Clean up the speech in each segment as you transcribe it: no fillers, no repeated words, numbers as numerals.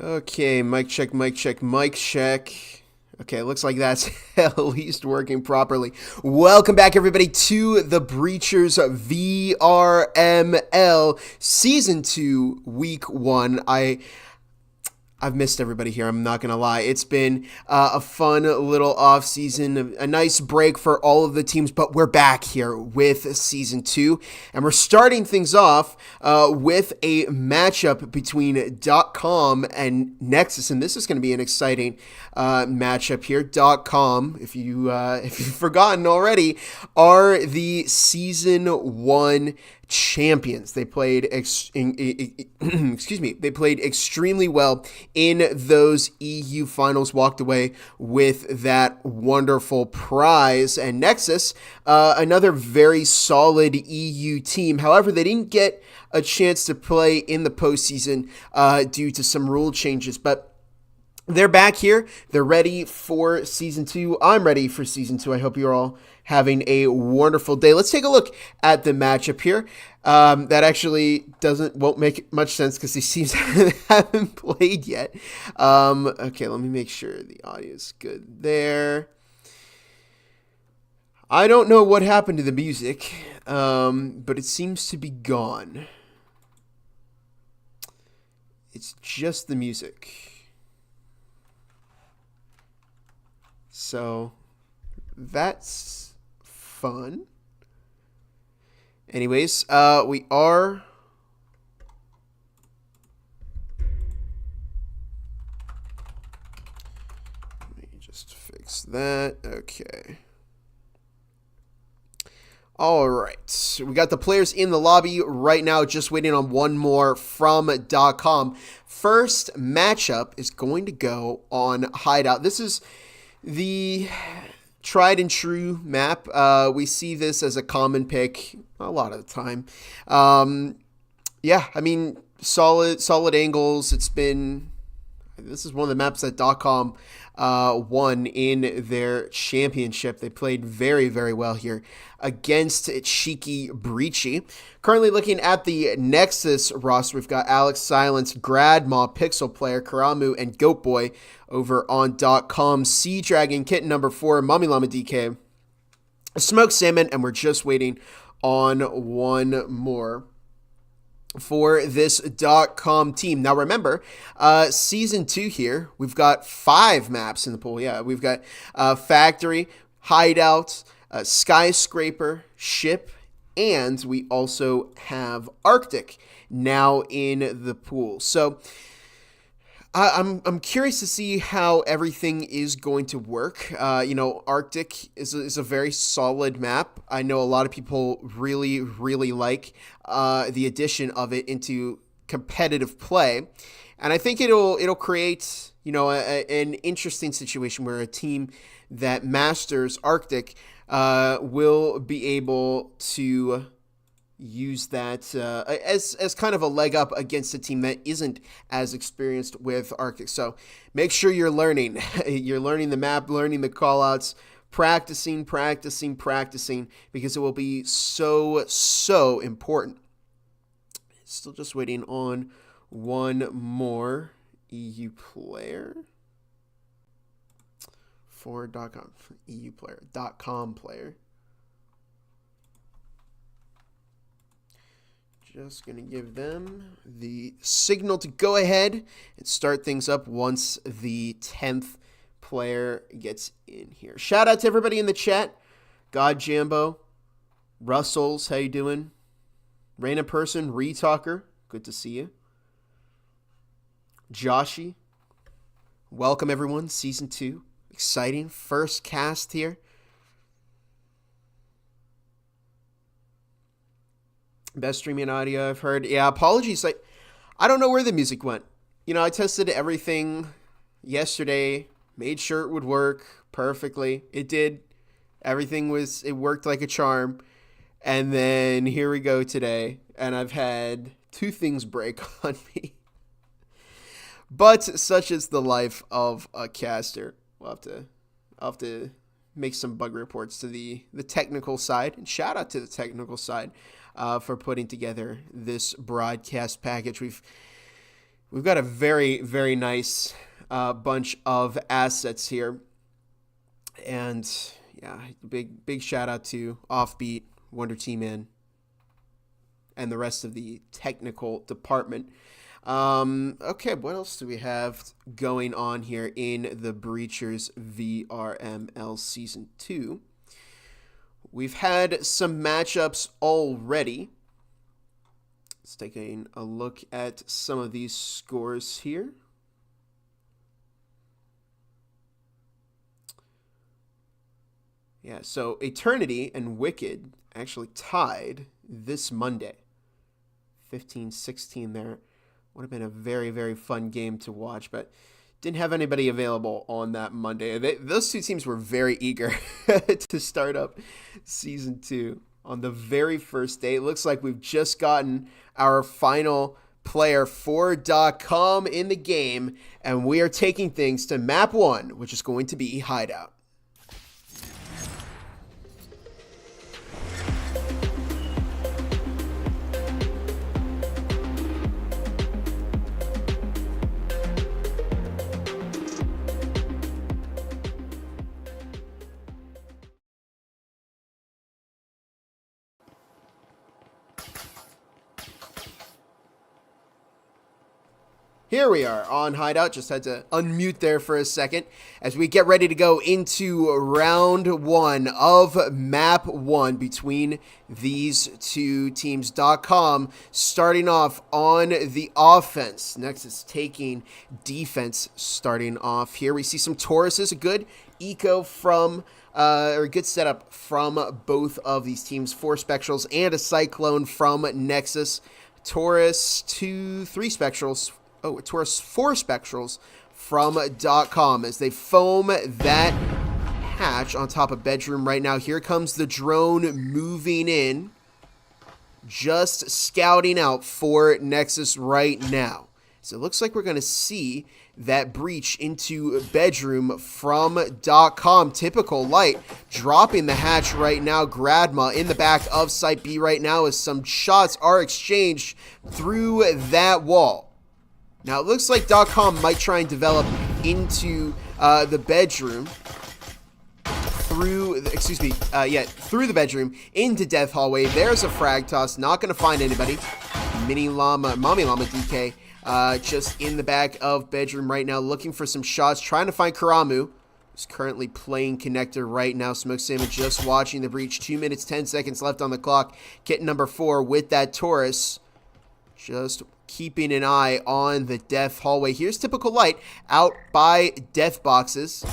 Okay, mic check, mic check, mic check. Okay, looks like that's at least working properly. Welcome back, everybody, to the Breachers VRML Season 2, Week 1. I've missed everybody here. I'm not going to lie. It's been a fun little off season, a nice break for all of the teams, but we're back here with season 2. And we're starting things off with a matchup between .com and Nexus. And this is going to be an exciting matchup here. .com, if you've forgotten already, are the season 1 champions. They played they played extremely well in those EU finals, walked away with that wonderful prize. And Nexus, another very solid EU team. However, they didn't get a chance to play in the postseason due to some rule changes, but they're back here. They're ready for season 2. I'm ready for season 2. I hope you're all having a wonderful day. Let's take a look at the matchup here. That actually won't make much sense because these teams haven't played yet. Okay, let me make sure the audio is good there. I don't know what happened to the music, but it seems to be gone. It's just the music. So that's fun. Anyways, we are let me just fix that. Okay. All right. We got the players in the lobby right now, just waiting on one more from .com. First matchup is going to go on Hideout. This is the tried and true map. We see this as a common pick a lot of the time. Yeah, I mean, solid angles. This is one of the maps that .com won in their championship. They played very, very well here against Cheeky Breachy. Currently looking at the Nexus roster, we've got Alex Silence, Gradmaw, Pixel Player, Karamu, and Goatboy over on .com. Sea Dragon, Kitten number 4, Mummy Llama DK, Smoke Salmon, and we're just waiting on one more for this .com team. Now remember, season 2 here, we've got 5 maps in the pool. Yeah, we've got Factory, Hideout, Skyscraper, Ship, and we also have Arctic now in the pool. So I'm curious to see how everything is going to work. Arctic is a very solid map. I know a lot of people really, really like the addition of it into competitive play, and I think it'll create an interesting situation where a team that masters Arctic will be able to use that as kind of a leg up against a team that isn't as experienced with Arctic. So make sure you're learning. You're learning the map, learning the callouts, practicing, because it will be so important. Still just waiting on one more EU player for .com EU player, .com player. Just going to give them the signal to go ahead and start things up once the 10th player gets in here. Shout out to everybody in the chat. God Jambo, Russells, how you doing? Raina Person, Retalker, good to see you. Joshy, welcome everyone, season 2. Exciting first cast here. Best streaming audio I've heard. Yeah, apologies. I don't know where the music went. I tested everything yesterday, made sure it would work perfectly. It did. It worked like a charm. And then here we go today. And I've had 2 things break on me. But such is the life of a caster. I'll have to make some bug reports to the technical side. And shout out to the technical side for putting together this broadcast package. We've got a very, very nice bunch of assets here. And yeah, big shout out to Offbeat, Wonder Team In, and the rest of the technical department. Okay, what else do we have going on here in the Breachers VRML Season 2? We've had some matchups already. Let's take a look at some of these scores here. Yeah, so Eternity and Wicked actually tied this Monday. 15-16 there. Would have been a very, very fun game to watch, but didn't have anybody available on that Monday. Those two teams were very eager to start up Season 2 on the very first day. It looks like we've just gotten our final player for .com in the game, and we are taking things to map 1, which is going to be Hideout. Here we are on Hideout. Just had to unmute there for a second as we get ready to go into round 1 of map 1 between these two teams. .com starting off on the offense. Nexus taking defense starting off here. We see some Tauruses, a good eco from or a good setup from both of these teams. 4 Spectrals and a Cyclone from Nexus. Taurus 3 Spectrals. Oh, Taurus 4 Spectrals from .com as they foam that hatch on top of bedroom right now. Here comes the drone moving in, just scouting out for Nexus right now. So it looks like we're going to see that breach into bedroom from .com. Typical Light dropping the hatch right now. Gradma in the back of Site B right now as some shots are exchanged through that wall. Now, it looks like .com might try and develop into the bedroom through the bedroom into Death Hallway. There's a frag toss. Not going to find anybody. Mommy Llama DK just in the back of bedroom right now looking for some shots. Trying to find Karamu, who's currently playing connector right now. Smoke Salmon just watching the breach. 2 minutes, 10 seconds left on the clock. Kit number 4 with that Taurus. Just keeping an eye on the Death Hallway. Here's Typical Light out by Death Boxes.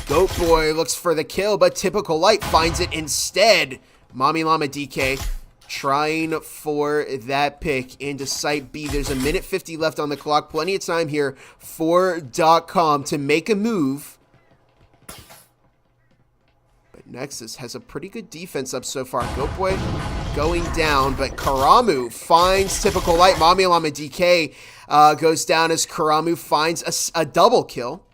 Goat Boy looks for the kill, but Typical Light finds it instead. Mommy Llama DK trying for that pick into Site B. There's 1:50 left on the clock. Plenty of time here for .com to make a move. But Nexus has a pretty good defense up so far. Goat Boy going down, but Karamu finds Typical Light. Mommy Llama DK goes down as Karamu finds a double kill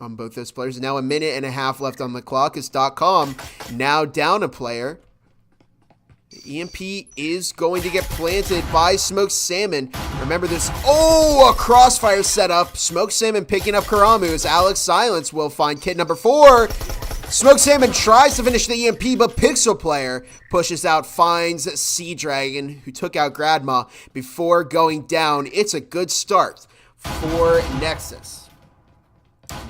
on both those players. Now 1.5 minutes left on the clock as .com now down a player. The EMP is going to get planted by Smoke Salmon. Remember this. Oh, a crossfire setup. Smoke Salmon picking up Karamu as Alex Silence will find kit number 4. Smoke Salmon tries to finish the EMP, but Pixel Player pushes out, finds Sea Dragon, who took out Gradma before going down. It's a good start for Nexus.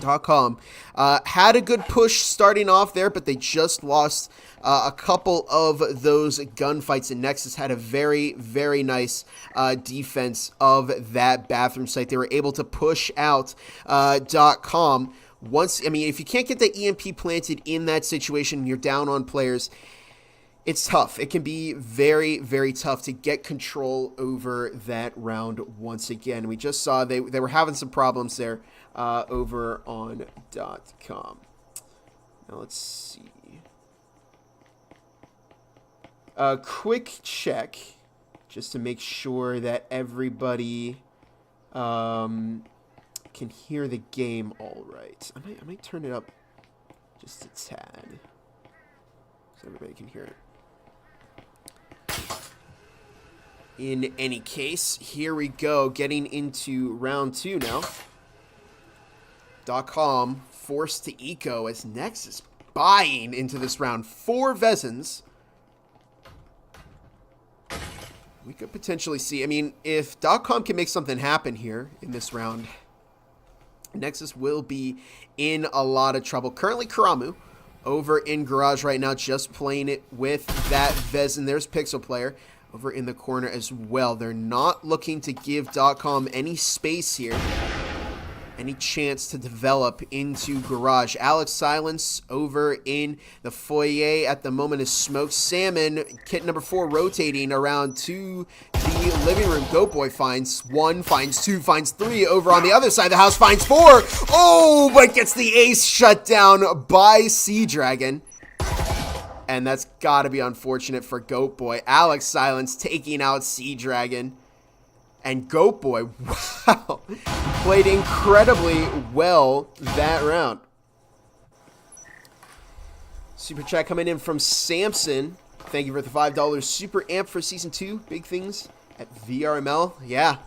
.com had a good push starting off there, but they just lost a couple of those gunfights, and Nexus had a very, very nice defense of that bathroom site. They were able to push out .com. If you can't get the EMP planted in that situation, you're down on players, it's tough. It can be very, very tough to get control over that round once again. We just saw they were having some problems there over on .com. Now let's see. A quick check just to make sure that everybody can hear the game all right. I might turn it up just a tad so everybody can hear it. In any case, here we go, getting into round 2 now. .com forced to eco as Nexus buying into this round. 4 Vezins. We could potentially see, I mean, if .com can make something happen here in this round, Nexus will be in a lot of trouble. Currently, Karamu over in Garage right now, just playing it with that Vezin. There's Pixel Player over in the corner as well. They're not looking to give .com any space here, any chance to develop into Garage. Alex Silence over in the foyer at the moment is Smoked Salmon. Kit number 4 rotating around to the living room. Goat Boy finds 1, finds 2, finds 3. Over on the other side of the house, finds 4. Oh, but gets the ace shut down by Sea Dragon. And that's got to be unfortunate for Goat Boy. Alex Silence taking out Sea Dragon. And Goat Boy, wow, played incredibly well that round. Super chat coming in from Samson. Thank you for the $5 super amp for Season 2. Big things at VRML. Yeah,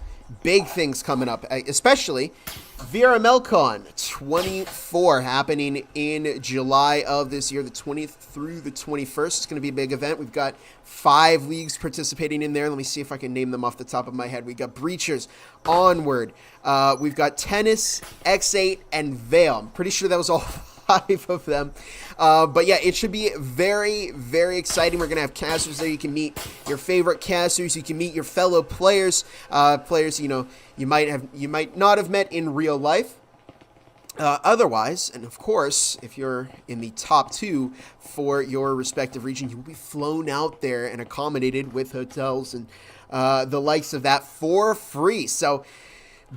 big things coming up, especially VRML Con 24 happening in July of this year, the 20th through the 21st. It's going to be a big event. We've got 5 leagues participating in there. Let me see if I can name them off the top of my head. We got Breachers, Onward. We've got Tennis, X8, and Veil. I'm pretty sure that was all 5 of them. But yeah, it should be very, very exciting. We're going to have casters there. You can meet your favorite casters. You can meet your fellow players. Players, you know, you might not have met in real life. Otherwise, and of course, if you're in the top 2 for your respective region, you will be flown out there and accommodated with hotels and the likes of that for free. So,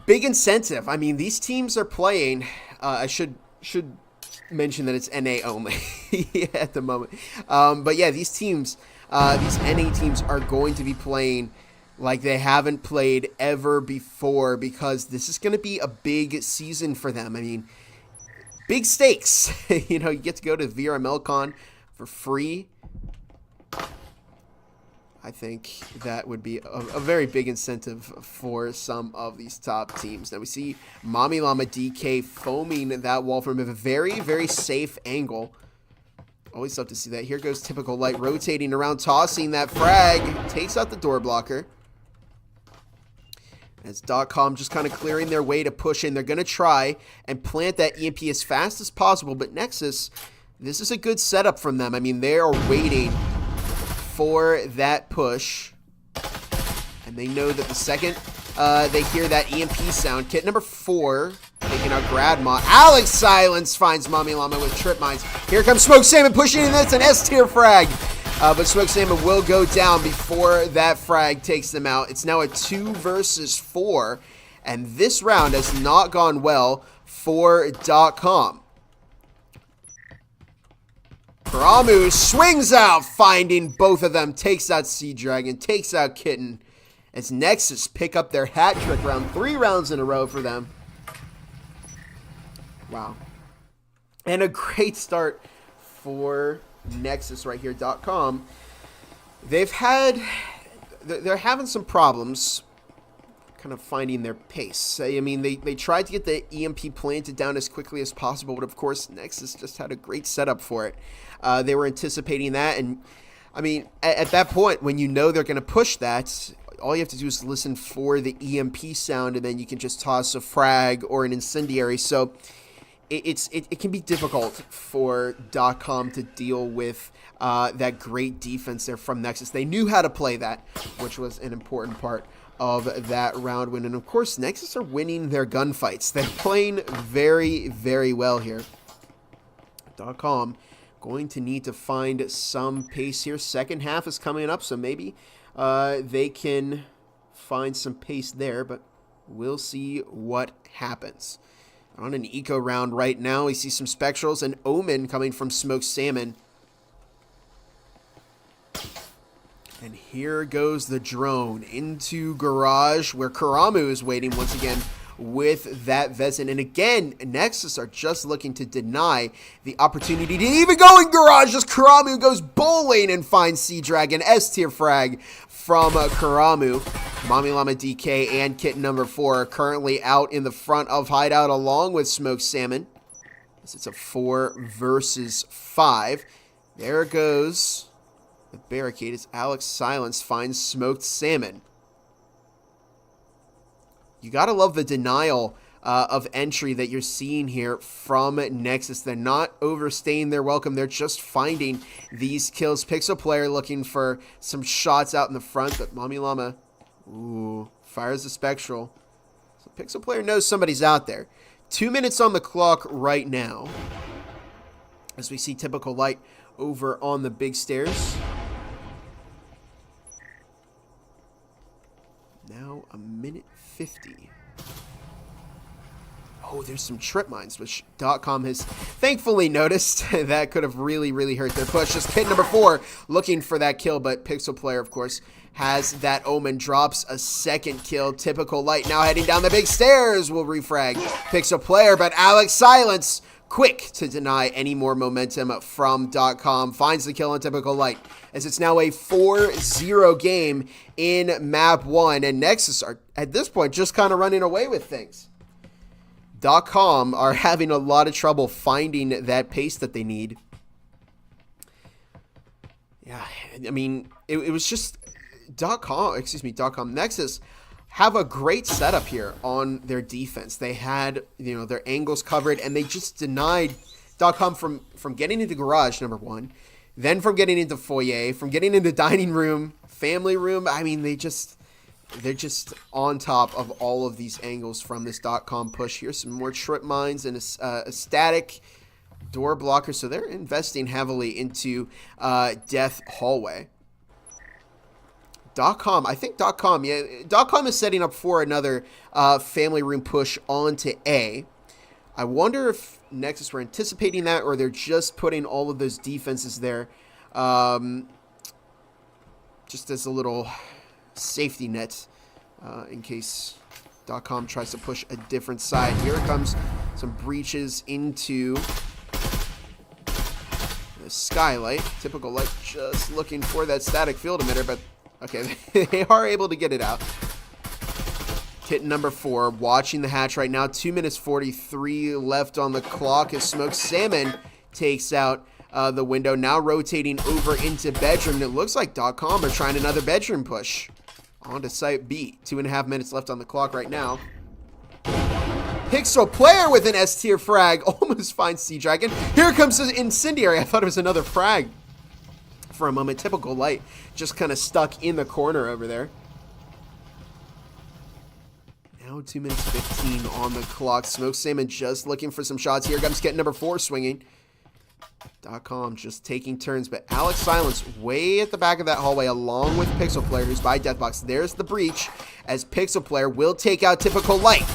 big incentive. I mean, these teams are playing. I should mention that it's NA only at the moment. But yeah, these teams, these NA teams are going to be playing like they haven't played ever before, because this is going to be a big season for them. I mean, big stakes. You know, you get to go to VRML Con for free. I think that would be a very big incentive for some of these top teams. Now we see Mami Llama DK foaming that wall from a very, very safe angle. Always love to see that. Here goes Typical Light rotating around, tossing that frag. Takes out the door blocker. As .com just kind of clearing their way to push in. They're going to try and plant that EMP as fast as possible. But Nexus, this is a good setup from them. I mean, they are waiting for that push. And they know that the second they hear that EMP sound. Kit number 4 taking out Gradma. Alex Silence finds Mami Llama with trip mines. Here comes Smoked Salmon pushing in. That's an S-tier frag. But Smoked Salmon will go down before that frag takes them out. It's now a 2 versus 4. And this round has not gone well for .com. Karamu swings out, finding both of them. Takes out Sea Dragon, takes out Kitten. As Nexus pick up their hat trick round. 3 rounds in a row for them. Wow. And a great start for Nexus right here. .com. They're having some problems kind of finding their pace. I mean, they tried to get the EMP planted down as quickly as possible, but of course Nexus just had a great setup for it. They were anticipating that, and I mean, at that point, when you know they're going to push that, all you have to do is listen for the EMP sound, and then you can just toss a frag or an incendiary. So it can be difficult for .com to deal with that great defense there from Nexus. They knew how to play that, which was an important part of that round win. And of course, Nexus are winning their gunfights. They're playing very, very well here. .com going to need to find some pace here. Second half is coming up, so maybe they can find some pace there, but we'll see what happens. On an eco round right now, we see some Spectrals and Omen coming from Smoked Salmon. And here goes the drone into Garage, where Karamu is waiting once again with that Vezin. And again, Nexus are just looking to deny the opportunity to even go in garage as Karamu goes bowling and finds Sea Dragon. S-tier frag from Karamu. Mommy Llama DK and Kitten number 4 are currently out in the front of Hideout along with Smoked Salmon. It's a 4 versus 5. There goes the barricade as Alex Silence finds Smoked Salmon. You gotta love the denial of entry that you're seeing here from Nexus. They're not overstaying their welcome. They're just finding these kills. Pixel Player looking for some shots out in the front, but Mommy Llama, ooh, fires the Spectral. So Pixel Player knows somebody's out there. 2 minutes on the clock right now as we see Typical Light over on the big stairs. Now a minute 50. Oh, there's some trip mines, which .com has thankfully noticed. That could have really hurt their push. Just Kid number 4 looking for that kill, but Pixel Player, of course, has that Omen, drops a second kill. Typical Light now heading down the big stairs will refrag Pixel Player, but Alex Silence quick to deny any more momentum from .com. Finds the kill on Typical Light as it's now a 4-0 game in map 1, and Nexus are at this point just kind of running away with things. .com are having a lot of trouble finding that pace that they need. Yeah, I mean, it was just .com, Nexus have a great setup here on their defense. They had, their angles covered, and they just denied .com from getting into garage, number 1, then from getting into foyer, from getting into dining room, family room. I mean, they're just on top of all of these angles from this .com push. Here's some more trip mines and a static door blocker. So they're investing heavily into Death Hallway. .com, I think .com is setting up for another family room push onto A. I wonder if Nexus were anticipating that, or they're just putting all of those defenses there just as a little safety net in case .com tries to push a different side. Here comes some breaches into the skylight. Typical Light just looking for that static field emitter, but okay, they are able to get it out. Kitten number 4 watching the hatch right now. 2 minutes 43 left on the clock as Smoked Salmon takes out the window. Now rotating over into bedroom. And it looks like .com are trying another bedroom push. On to site B. 2.5 minutes left on the clock right now. Pixel Player with an S-tier frag. Almost finds Sea Dragon. Here comes the Incendiary. I thought it was another frag for a moment. Typical Light just kind of stuck in the corner over there. Now 2 minutes 15 on the clock. Smoked Salmon just looking for some shots. Here comes Kitten number 4 swinging. .com just taking turns, but Alex Silence way at the back of that hallway along with Pixel Player, who's by Deathbox. There's the breach as Pixel Player will take out Typical Light.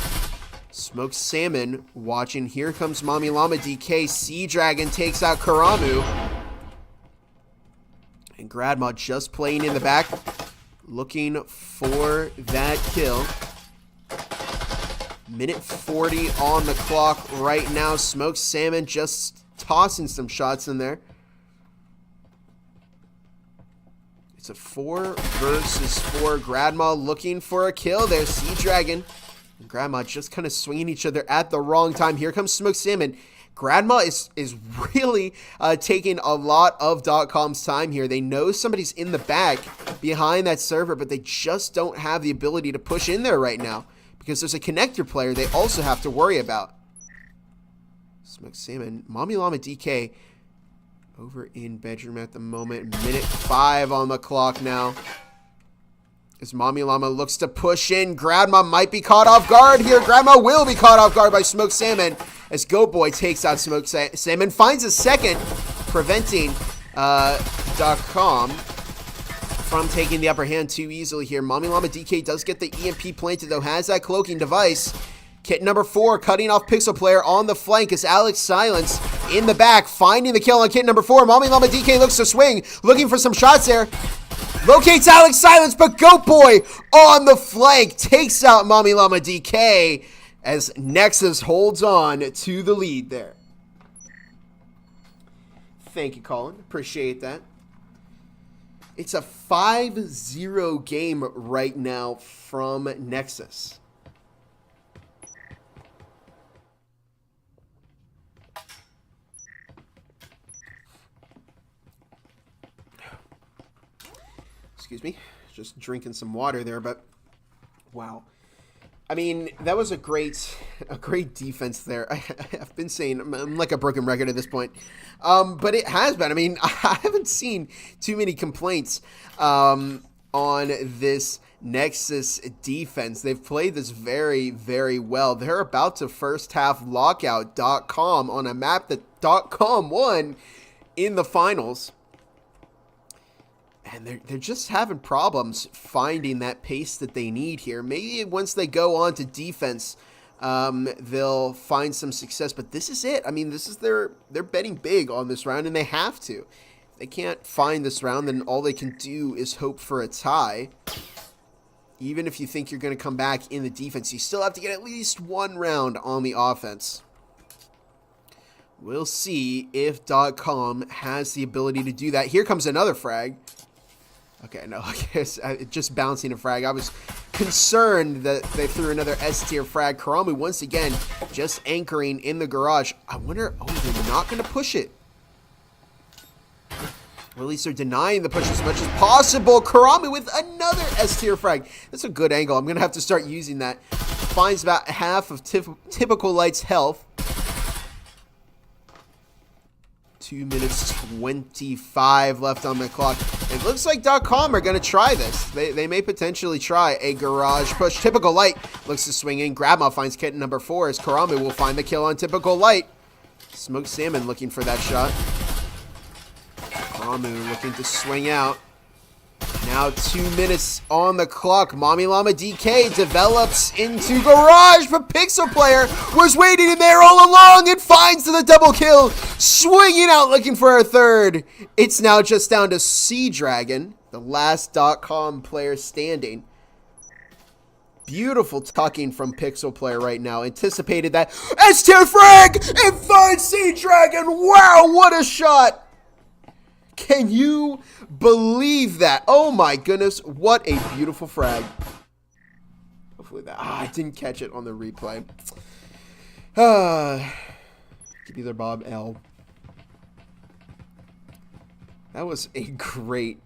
Smoked Salmon watching. Here comes Mommy Llama DK. Sea Dragon takes out Karamu. And Gradma just playing in the back, looking for that kill. Minute 40 on the clock right now. Smoked Salmon just tossing some shots in there. It's a 4 versus 4. Gradma looking for a kill. There's Sea Dragon and Gradma just kind of swinging each other at the wrong time. Here comes Smoked Salmon. Gradma is really taking a lot of .com's time here. They know somebody's in the back behind that server, but they just don't have the ability to push in there right now because there's a connector player they also have to worry about. Smoked Salmon, Mommy Llama DK over in bedroom at the moment. Minute 5 on the clock now. As Mommy Llama looks to push in. Gradma might be caught off guard here. Gradma will be caught off guard by Smoked Salmon as Goat Boy takes out Smoked Salmon. Finds a second, preventing .com from taking the upper hand too easily here. Mommy Llama DK does get the EMP planted though. Has that cloaking device. Kitten number 4 cutting off Pixel Player on the flank as Alex Silence in the back finding the kill on Kitten number 4. Mommy Llama DK looks to swing, looking for some shots there. Locates Alex Silence, but Goat Boy on the flank takes out Mommy Llama DK. as Nexus holds on to the lead there. Thank you, Colin. Appreciate that. It's a 5-0 game right now from Nexus. Excuse me. Just drinking some water there, but wow. I mean, that was a great defense there. I've been saying I'm like a broken record at this point, but it has been. I mean, I haven't seen too many complaints on this Nexus defense. They've played this very, very well. They're about to first half lockout.com on a map that .com won in the finals. And they're just having problems finding that pace that they need here. Maybe once they go on to defense, they'll find some success. But this is it. I mean, this is they're betting big on this round, and they have to. If they can't find this round, then all they can do is hope for a tie. Even if you think you're going to come back in the defense, you still have to get at least one round on the offense. We'll see if .com has the ability to do that. Here comes another frag. Okay, no, I guess just bouncing a frag. I was concerned that they threw another S-tier frag. Karamu once again just anchoring in the garage. I wonder, oh, they're not going to push it. Or at least they're denying the push as much as possible. Karamu with another S-tier frag. That's a good angle. I'm going to have to start using that. Finds about half of Typical Light's health. 2 minutes 25 left on the clock. It looks like .com are going to try this. They may potentially try a garage push. Typical Light looks to swing in. Grabma finds kitten number 4 as Karamu will find the kill on Typical Light. Smoked Salmon looking for that shot. Karamu looking to swing out. Now 2 minutes on the clock. Mommy Llama DK develops into garage, but Pixel Player was waiting in there all along and finds the double kill. Swinging out looking for a third. It's now just down to Sea Dragon, the last .com player standing. Beautiful tucking from Pixel Player right now. Anticipated that S-tier frag and finds Sea Dragon. Wow, what a shot. Can you believe that? Oh my goodness, what a beautiful frag. Hopefully that, I didn't catch it on the replay. Give either Bob L. That was a great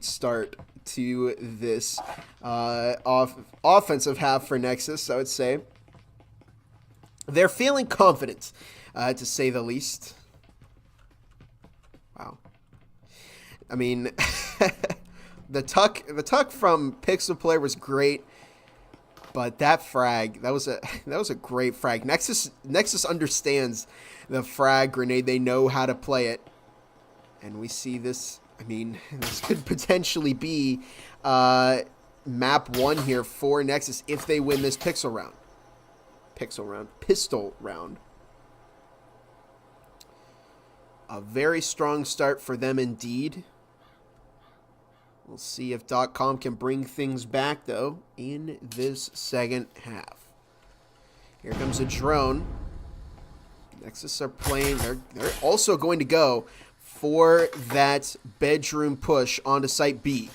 start to this offensive half for Nexus, I would say. They're feeling confident, to say the least. Wow. I mean, the tuck from Pixel Player was great, but that frag, that was a great frag. Nexus understands the frag grenade. They know how to play it, and we see this. I mean, this could potentially be map 1 here for Nexus if they win this pistol round. A very strong start for them indeed. We'll see if .com can bring things back, though, in this second half. Here comes a drone. Nexus are playing. They're also going to go for that bedroom push onto Site B.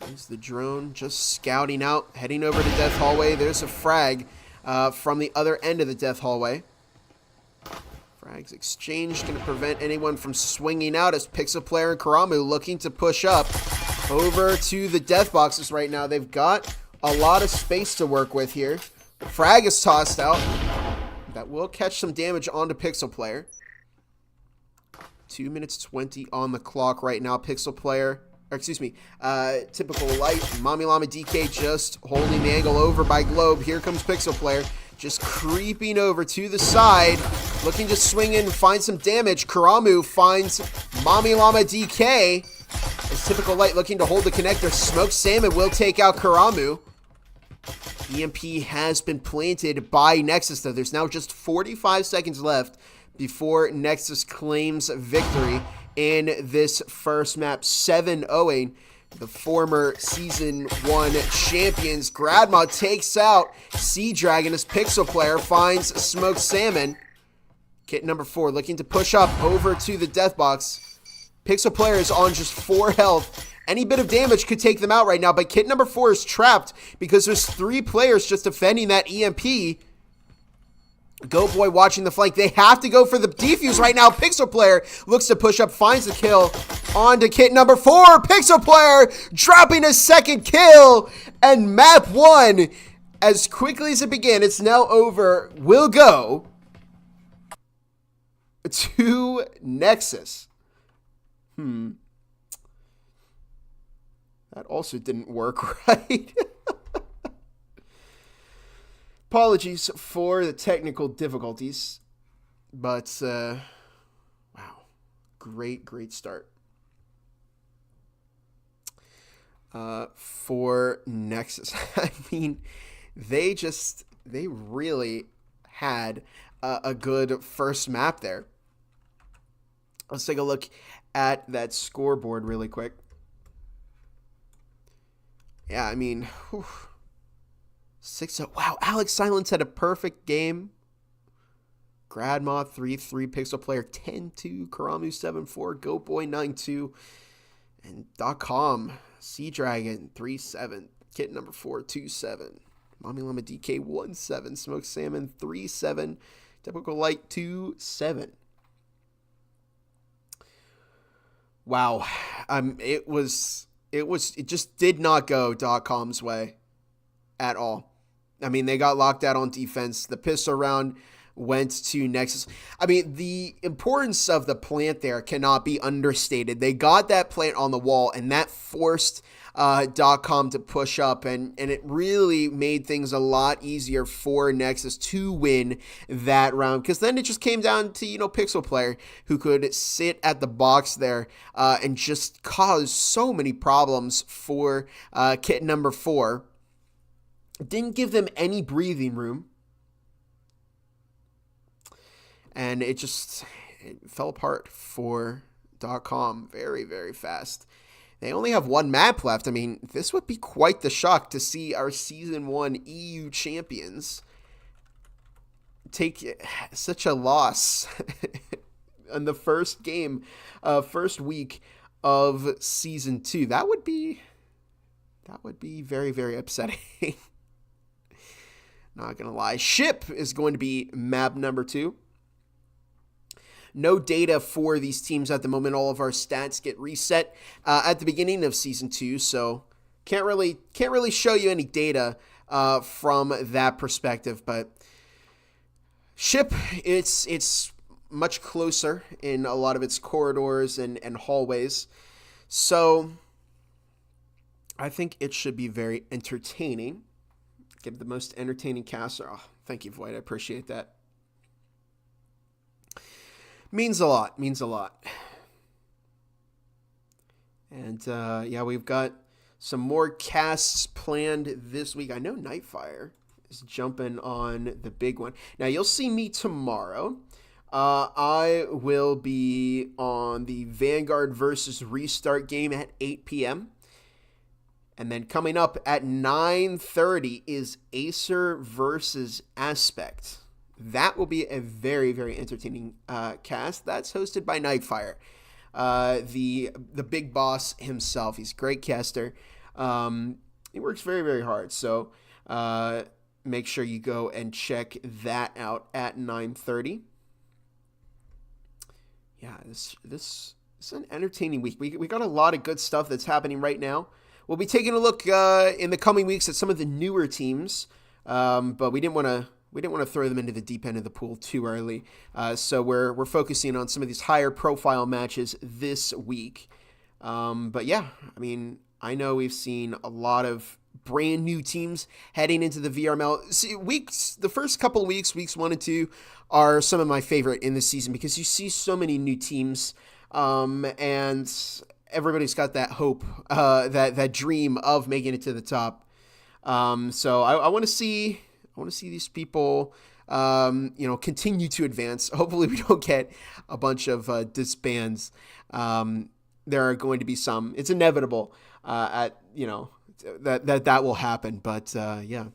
There's the drone just scouting out, heading over to Death Hallway. There's a frag from the other end of the Death Hallway. Frags exchange, going to prevent anyone from swinging out as Pixel Player and Karamu looking to push up over to the death boxes right now. They've got a lot of space to work with here. The frag is tossed out. That will catch some damage onto Pixel Player. 2 minutes 20 on the clock right now. Pixel Player, or excuse me, Typical Light. Mommy Llama DK just holding the angle over by Globe. Here comes Pixel Player. Just creeping over to the side, looking to swing in and find some damage. Karamu finds Mommy Llama DK. As Typical Light looking to hold the connector. Smoked Salmon will take out Karamu. EMP has been planted by Nexus, though. There's now just 45 seconds left before Nexus claims victory in this first map, 7-0. the former Season 1 champions. Gradma takes out Sea Dragon as Pixel Player finds Smoked Salmon. Kit number 4 looking to push up over to the death box. Pixel Player is on just 4 health. Any bit of damage could take them out right now, but Kit number 4 is trapped because there's 3 players just defending that EMP. Go Boy watching the flank. They have to go for the defuse right now. Pixel Player looks to push up, finds the kill. On to Kit number 4. Pixel Player dropping a second kill. And map 1, as quickly as it began, it's now over, will go to Nexus. That also didn't work right. Apologies for the technical difficulties, but wow, great start for Nexus. I mean, they really had a good first map there. Let's take a look at that scoreboard really quick. Yeah, I mean, 6-0. Wow, Alex Silence had a perfect game. Gradma 3-3, Pixel Player 10-2, Karamu 7-4, Goatboy 9-2, and .com Sea Dragon 3-7, Kit number 4 2-7, Mommy Llama DK 1-7, Smoked Salmon 3-7, Typical Light 2-7. Wow, it just did not go .com's way at all. I mean, they got locked out on defense. The pistol round went to Nexus. I mean, the importance of the plant there cannot be understated. They got that plant on the wall, and that forced .com to push up, and it really made things a lot easier for Nexus to win that round, because then it just came down to, Pixel Player, who could sit at the box there and just cause so many problems for Kit number 4. Didn't give them any breathing room. And it fell apart for .com very, very fast. They only have 1 map left. I mean, this would be quite the shock to see our Season 1 EU champions take such a loss in the first game, first week of Season 2. That would be very, very upsetting. Not gonna lie. Ship is going to be map number 2. No data for these teams at the moment. All of our stats get reset at the beginning of Season 2, so can't really show you any data from that perspective. But Ship, it's much closer in a lot of its corridors and hallways, so I think it should be very entertaining. Give the most entertaining caster. Oh, thank you, Void. I appreciate that. Means a lot. And yeah, we've got some more casts planned this week. I know Nightfire is jumping on the big one. Now, you'll see me tomorrow. I will be on the Vanguard versus Restart game at 8 p.m. And then coming up at 9:30 is Acer versus Aspect. That will be a very, very entertaining cast. That's hosted by Nightfire, the big boss himself. He's a great caster. He works very, very hard. So make sure you go and check that out at 9:30. Yeah, this is an entertaining week. We got a lot of good stuff that's happening right now. We'll be taking a look in the coming weeks at some of the newer teams, but we didn't want to throw them into the deep end of the pool too early. So we're focusing on some of these higher profile matches this week. But yeah, I mean, I know we've seen a lot of brand new teams heading into the VRML. See, the first couple of weeks 1 and 2, are some of my favorite in the season because you see so many new teams, and everybody's got that hope, that dream of making it to the top. So I want to see these people, continue to advance. Hopefully we don't get a bunch of disbands. there are going to be some. It's inevitable. That will happen. But yeah,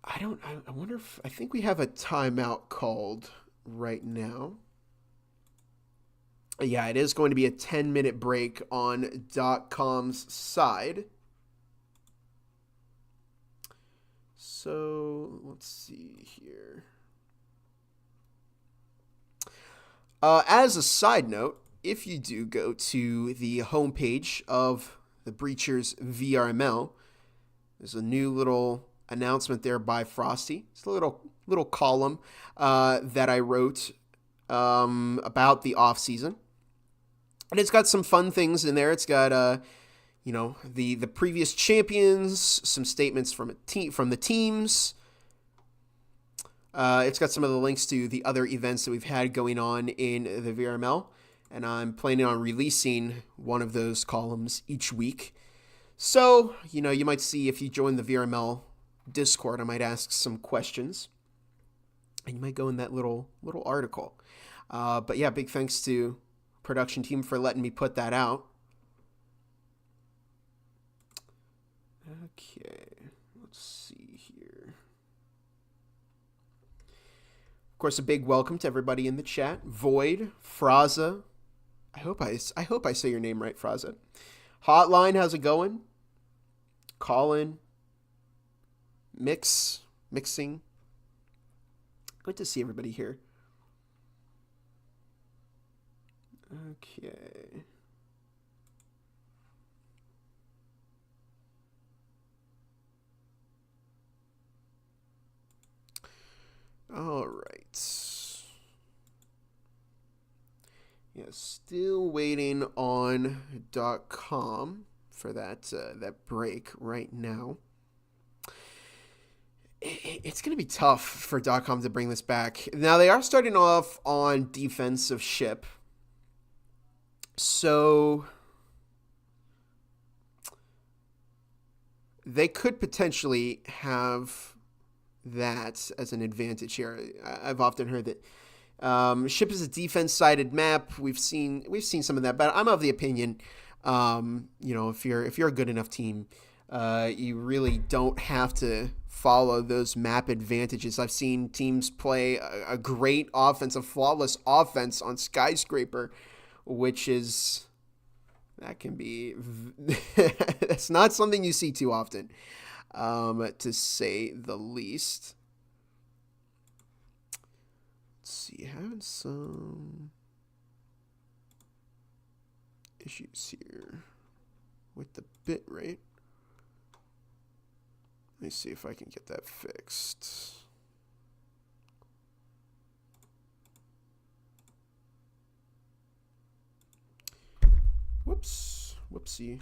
I wonder if I think we have a timeout called right now. Yeah, it is going to be a 10-minute break on .com's side. So let's see here. As a side note, if you do go to the homepage of the Breachers VRML, there's a new little announcement there by Frosty. It's a little column that I wrote about the off season, and it's got some fun things in there. It's got the previous champions, some statements from the teams. It's got some of the links to the other events that we've had going on in the VRML, and I'm planning on releasing one of those columns each week. So, you might see if you join the VRML Discord, I might ask some questions, and you might go in that little article. But yeah, big thanks to production team for letting me put that out. Okay, let's see here. Of course, a big welcome to everybody in the chat. Void, Fraza. I hope I say your name right, Fraza. Hotline, how's it going? Colin. Mixing. Good to see everybody here. Okay. All right. Yeah, still waiting on .com for that break right now. It's going to be tough for .com to bring this back. Now, they are starting off on defensive ship. So they could potentially have that as an advantage here. I've often heard that ship is a defense-sided map. We've seen some of that, but I'm of the opinion, if you're a good enough team, you really don't have to follow those map advantages. I've seen teams play a great offense, a flawless offense on Skyscraper, which is that can be that's not something you see too often. To say the least. Let's see, having some issues here with the bit rate. Let me see if I can get that fixed. Whoopsie.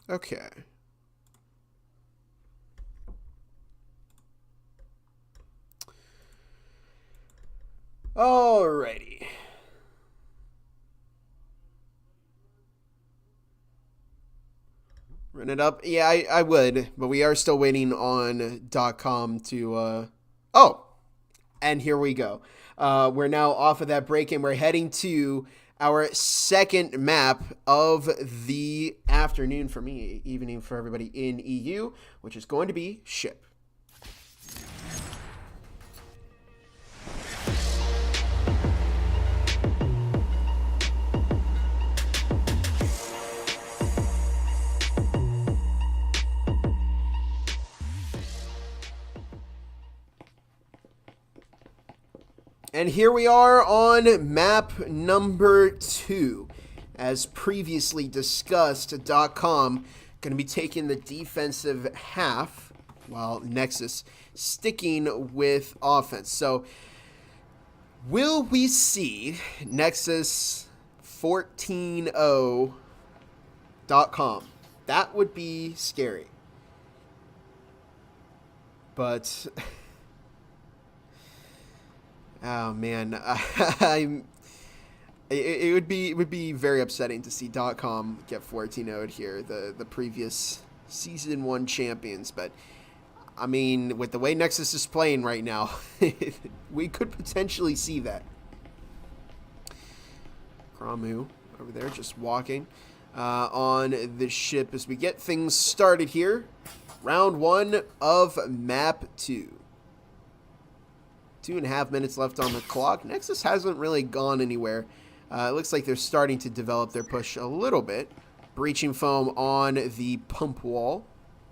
Okay. Alrighty. Run it up. Yeah, I would, but we are still waiting on .com to and here we go. We're now off of that break and we're heading to our second map of the afternoon for me, evening for everybody in EU, which is going to be ship. And here we are on map number 2. As previously discussed, .com going to be taking the defensive half, while Nexus sticking with offense. So, will we see Nexus 14-0 .com? That would be scary. But oh man, it would be very upsetting to see .com get 14-0'd here, the previous season 1 champions. But I mean, with the way Nexus is playing right now, we could potentially see that. Kramu over there just walking on the ship as we get things started here. Round 1 of map 2. 2.5 minutes left on the clock. Nexus hasn't really gone anywhere. It looks like they're starting to develop their push a little bit. Breaching foam on the pump wall.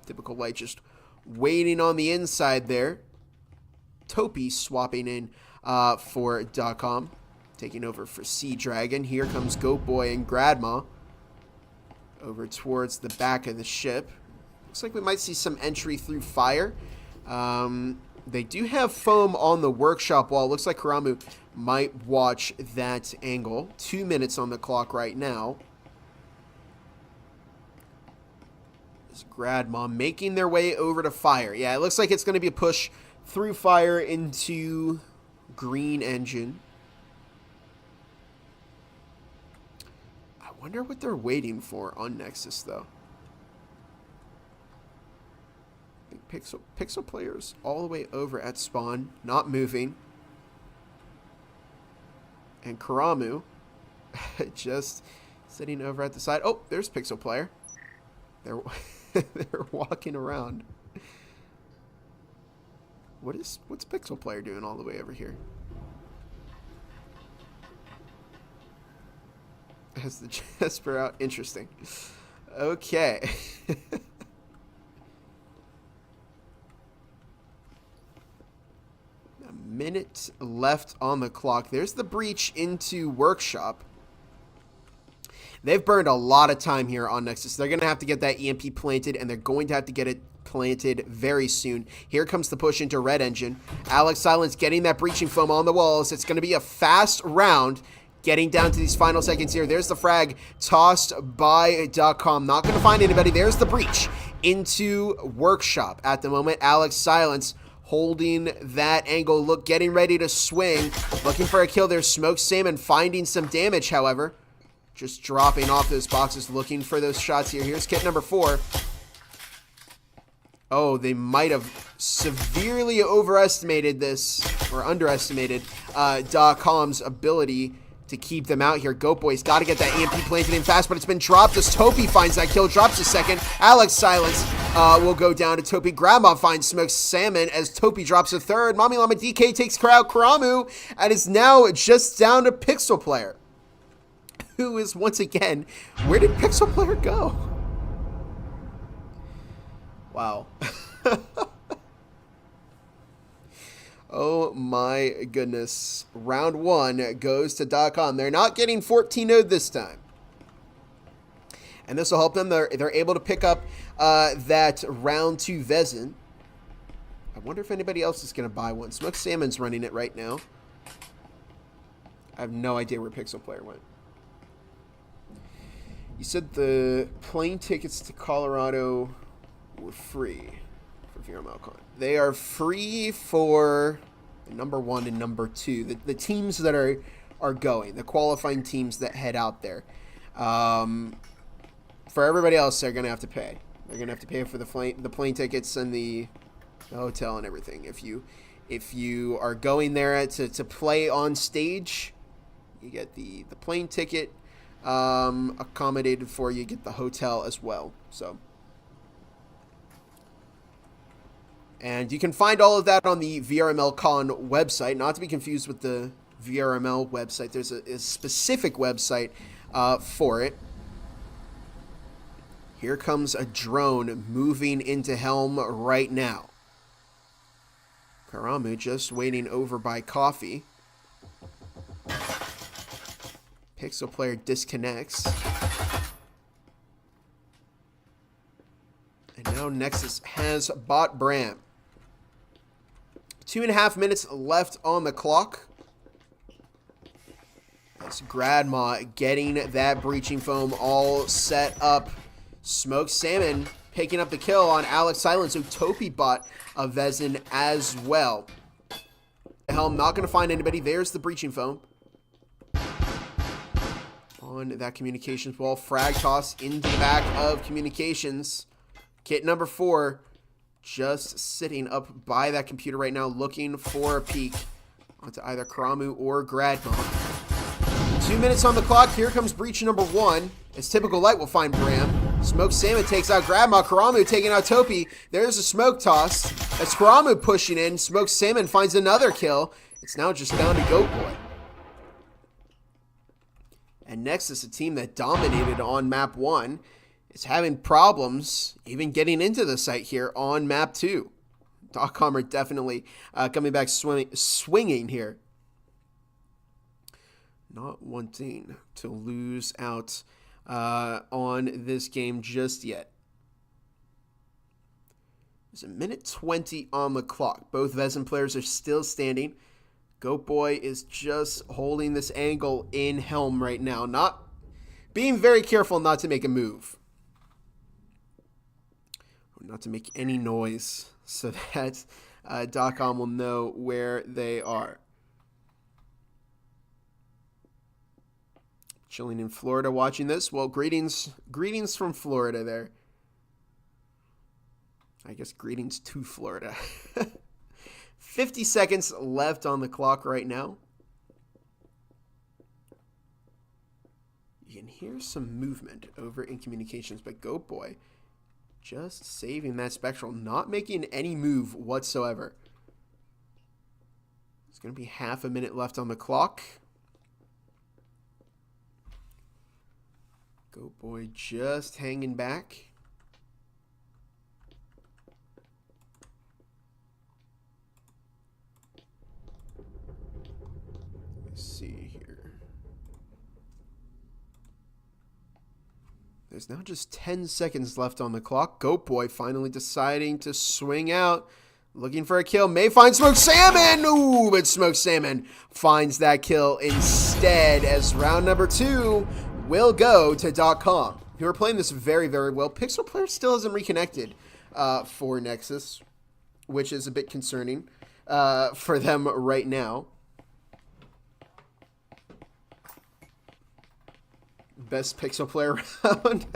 Typical light just waiting on the inside there. Topi swapping in for .com. Taking over for Sea Dragon. Here comes Goat Boy and Gradma. Over towards the back of the ship. Looks like we might see some entry through fire. They do have foam on the workshop wall. Looks like Karamu might watch that angle. 2 minutes on the clock right now. This Gradma making their way over to fire. Yeah, it looks like it's going to be a push through fire into green engine. I wonder what they're waiting for on Nexus, though. Pixel players all the way over at spawn, not moving. And Karamu just sitting over at the side. Oh, there's Pixel player. They're walking around. What's Pixel player doing all the way over here? Has the Jesper out? Interesting. Okay. Minute left on the clock. There's the breach into workshop. They've burned a lot of time here on Nexus. They're going to have to get that EMP planted, and they're going to have to get it planted very soon. Here comes the push into red engine. Alex Silence getting that breaching foam on the walls. It's going to be a fast round. Getting down to these final seconds here. There's the frag tossed by .com. Not going to find anybody. There's the breach into workshop at the moment. Alex Silence holding that angle. Look, getting ready to swing. Looking for a kill there. Smoked Salmon finding some damage, however. Just dropping off those boxes, looking for those shots here. Here's kit number 4. Oh, they might have severely overestimated this, or underestimated, .com's ability to keep them out here. Goat Boy's got to get that EMP planted in fast, but it's been dropped as Topi finds that kill. Drops a second. Alex Silence will go down to Topi. Grandma finds Smoked Salmon as Topi drops a third. Mommy Llama DK takes out Karamu and is now just down to Pixel Player, who is once again, where did Pixel Player go? Wow. Oh my goodness. Round 1 goes to .com. They're not getting 14-0 this time. And this will help them. They're able to pick up that round 2 Vezin. I wonder if anybody else is going to buy one. Smoked Salmon's running it right now. I have no idea where Pixel Player went. You said the plane tickets to Colorado were free for VRML Con. They are free for number 1 and number 2. The teams that are going, the qualifying teams that head out there. For everybody else, they're going to have to pay. They're going to have to pay for the plane tickets and the hotel and everything. If you are going there to play on stage, you get the plane ticket accommodated for you. Get the hotel as well. So, and you can find all of that on the VRML Con website, not to be confused with the VRML website. There's a specific website for it. Here comes a drone moving into helm right now. Karamu just waiting over by coffee. Pixel Player disconnects. And now Nexus has bought Bram. 2.5 minutes left on the clock. That's Gradma getting that breaching foam all set up. Smoked Salmon picking up the kill on Alex Silence, so Topi bought a Vezin as well. Helm not going to find anybody. There's the breaching foam. On that communications wall. Frag toss into the back of communications. Kit number 4 just sitting up by that computer right now, looking for a peek onto either Karamu or Gradma. 2 minutes on the clock. Here comes breach number 1. As Typical Light will find Bram. Smoked Salmon takes out Grandma. Karamu taking out Topi. There's a smoke toss. As Karamu pushing in, Smoked Salmon finds another kill. It's now just down to Goat Boy. And Nexus, a team that dominated on map 1, is having problems even getting into the site here on map 2. .com are definitely coming back swinging here. Not wanting to lose out on this game just yet. There's a minute 20 on the clock. Both Vezin players are still standing. Goat Boy is just holding this angle in Helm right now. Not being very careful not to make a move. Or not to make any noise so that .com will know where they are. Chilling in Florida watching this. Well, greetings from Florida there. I guess greetings to Florida. 50 seconds left on the clock right now. You can hear some movement over in communications, but Goat Boy just saving that Spectral, not making any move whatsoever. It's going to be half a minute left on the clock. Goat Boy just hanging back. Let's see here. There's now just 10 seconds left on the clock. Goat Boy finally deciding to swing out. Looking for a kill. May find Smoked Salmon. Ooh, but Smoked Salmon finds that kill instead as round number 2 will go to .com, who are playing this very, very well. Pixel player still hasn't reconnected for Nexus, which is a bit concerning for them right now. Best Pixel player around.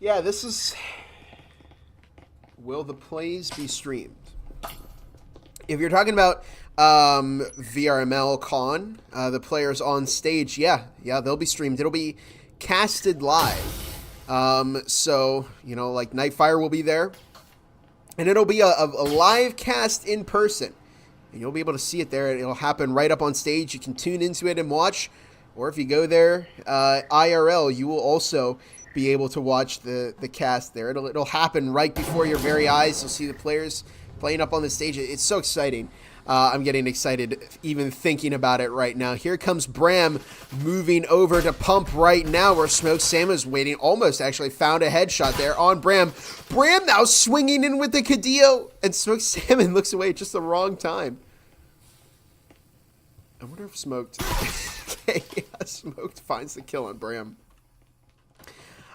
Yeah, this is... Will the plays be streamed? If you're talking about VRML Con, the players on stage, yeah, they'll be streamed. It'll be casted live. So, you know, like Nightfire will be there. And it'll be a live cast in person. And you'll be able to see it there. It'll happen right up on stage. You can tune into it and watch. Or if you go there, IRL, you will also be able to watch the cast there. It'll happen right before your very eyes. You'll see the players playing up on the stage. It's so exciting. I'm getting excited even thinking about it right now. Here comes Bram moving over to pump right now where Smoked Salmon is waiting. Almost actually found a headshot there on Bram. Bram now swinging in with the Cadillo, and Smoked Salmon looks away at just the wrong time. I wonder if Smoked... Okay, yeah, Smoked finds the kill on Bram.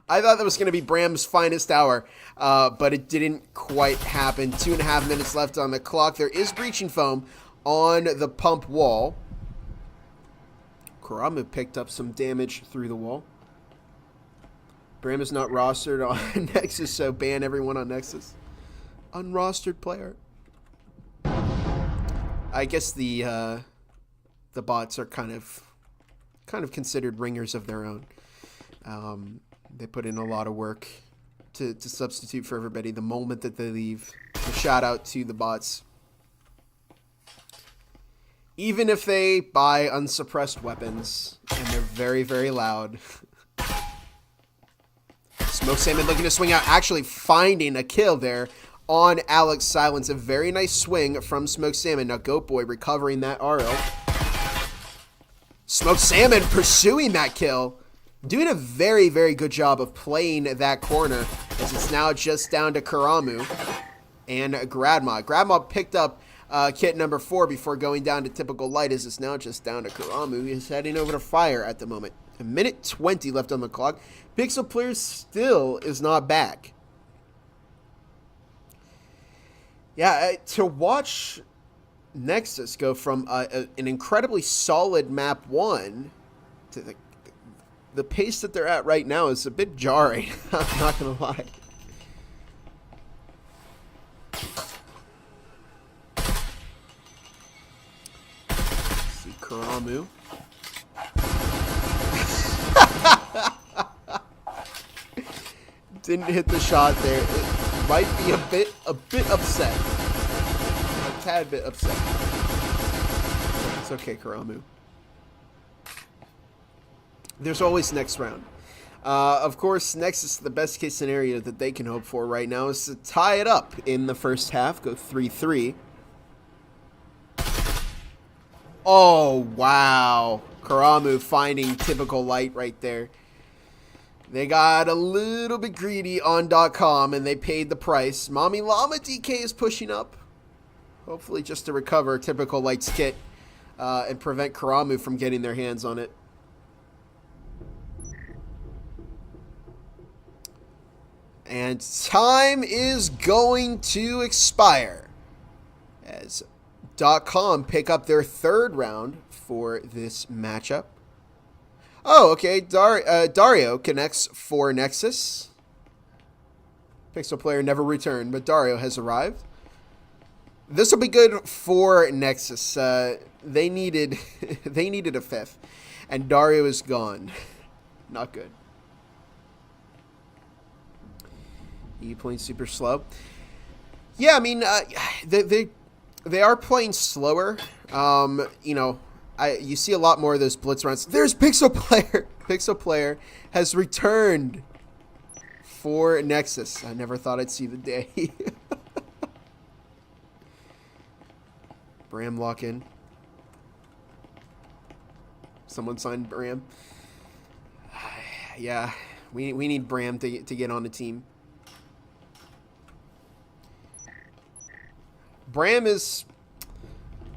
I thought that was going to be Bram's finest hour, but it didn't quite happen. 2.5 minutes left on the clock. There is breaching foam on the pump wall. Karamu picked up some damage through the wall. Bram is not rostered on Nexus, so ban everyone on Nexus. Unrostered player. I guess the bots are kind of considered ringers of their own. They put in a lot of work to substitute for everybody the moment that they leave. A shout out to the bots. Even if they buy unsuppressed weapons and they're very, very loud. Smoked Salmon looking to swing out, actually finding a kill there on Alex Silence. A very nice swing from Smoked Salmon. Now Goat Boy recovering that RL. Smoked Salmon pursuing that kill. Doing a very, very good job of playing that corner as it's now just down to Karamu and Gradma. Gradma picked up kit number 4 before going down to Typical Light as it's now just down to Karamu. He's heading over to Fire at the moment. A minute 20 left on the clock. Pixel Player still is not back. Yeah, to watch Nexus go from an incredibly solid map 1 to the pace that they're at right now is a bit jarring. I'm not going to lie. See Karamu. Didn't hit the shot there. It might be a bit upset. A tad bit upset. It's okay, Karamu. There's always next round. Of course, Nexus, the best case scenario that they can hope for right now is to tie it up in the first half, go 3-3. Oh, wow. Karamu finding typical light right there. They got a little bit greedy on .com and they paid the price. Mommy Llama DK is pushing up. Hopefully just to recover typical light's kit and prevent Karamu from getting their hands on it. And time is going to expire as .com pick up their third round for this matchup. Oh, okay. Dario connects for Nexus. Pixel player never returned, but Dario has arrived. This will be good for Nexus. They needed a fifth, and Dario is gone. Not good. You playing super slow? Yeah, I mean, they are playing slower. You know, you see a lot more of those blitz rounds. There's Pixel player. Pixel player has returned for Nexus. I never thought I'd see the day. Bram lock in. Someone signed Bram. Yeah, we need Bram to get on the team. Bram is,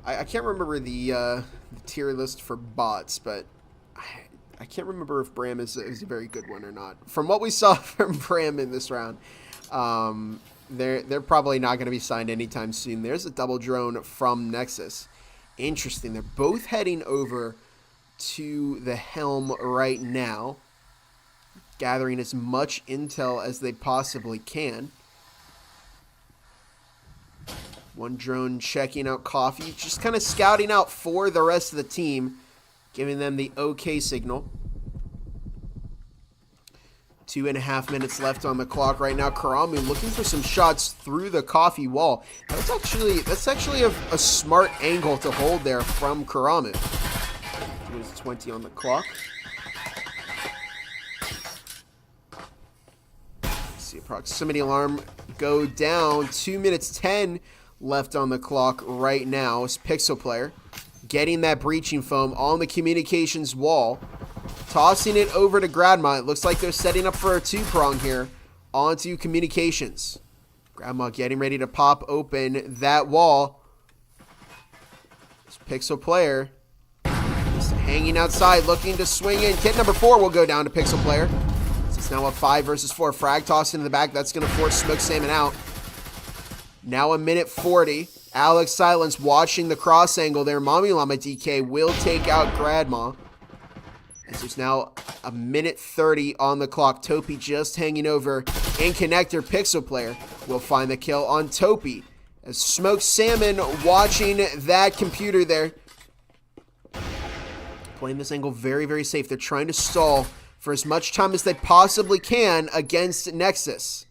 I can't remember the tier list for bots, but I can't remember if Bram is a very good one or not. From what we saw from Bram in this round, they're probably not going to be signed anytime soon. There's a double drone from Nexus. Interesting. They're both heading over to the helm right now, gathering as much intel as they possibly can. One drone checking out Coffee, just kind of scouting out for the rest of the team, giving them the okay signal. 2.5 minutes left on the clock right now. Karamu looking for some shots through the Coffee wall. That's actually a smart angle to hold there from Karamu. There's 20 on the clock. Let's see, proximity alarm go down. 2 minutes 10 left on the clock right now. It's Pixel player getting that breaching foam on the communications wall, tossing it over to Grandma. It looks like they're setting up for a two-prong here onto communications. Grandma getting ready to pop open that wall. It's Pixel player just hanging outside, looking to swing in. Kit number 4 will go down to Pixel player. It's now a 5 versus 4 frag toss into the back. That's going to force Smoke Salmon out. Now a minute 40. Alex Silence watching the cross angle there. Mommy Llama DK will take out Grandma. There's now a minute 30 on the clock. Topi just hanging over in connector. Pixel player will find the kill on Topi. As Smoke Salmon watching that computer there. Playing this angle very, very safe. They're trying to stall for as much time as they possibly can against Nexus.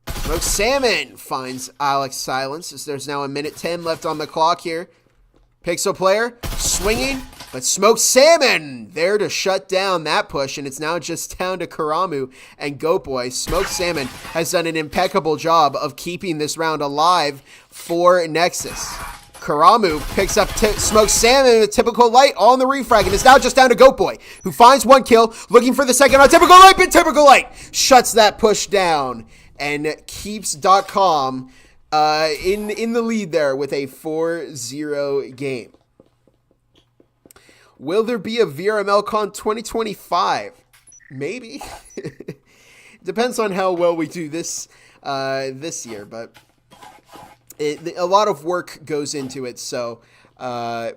Smoke Salmon finds Alex Silence as there's now a minute 10 left on the clock here. Pixel player swinging, but Smoke Salmon there to shut down that push, and it's now just down to Karamu and Goat Boy. Smoke Salmon has done an impeccable job of keeping this round alive for Nexus. Karamu picks up Smoke Salmon with typical light on the refrag, and it's now just down to Goat Boy, who finds one kill, looking for the second on typical light, but typical light shuts that push down and keeps .com in the lead there with a 4-0 game. Will there be a VRML Con 2025? Maybe. Depends on how well we do this year, but a lot of work goes into it, so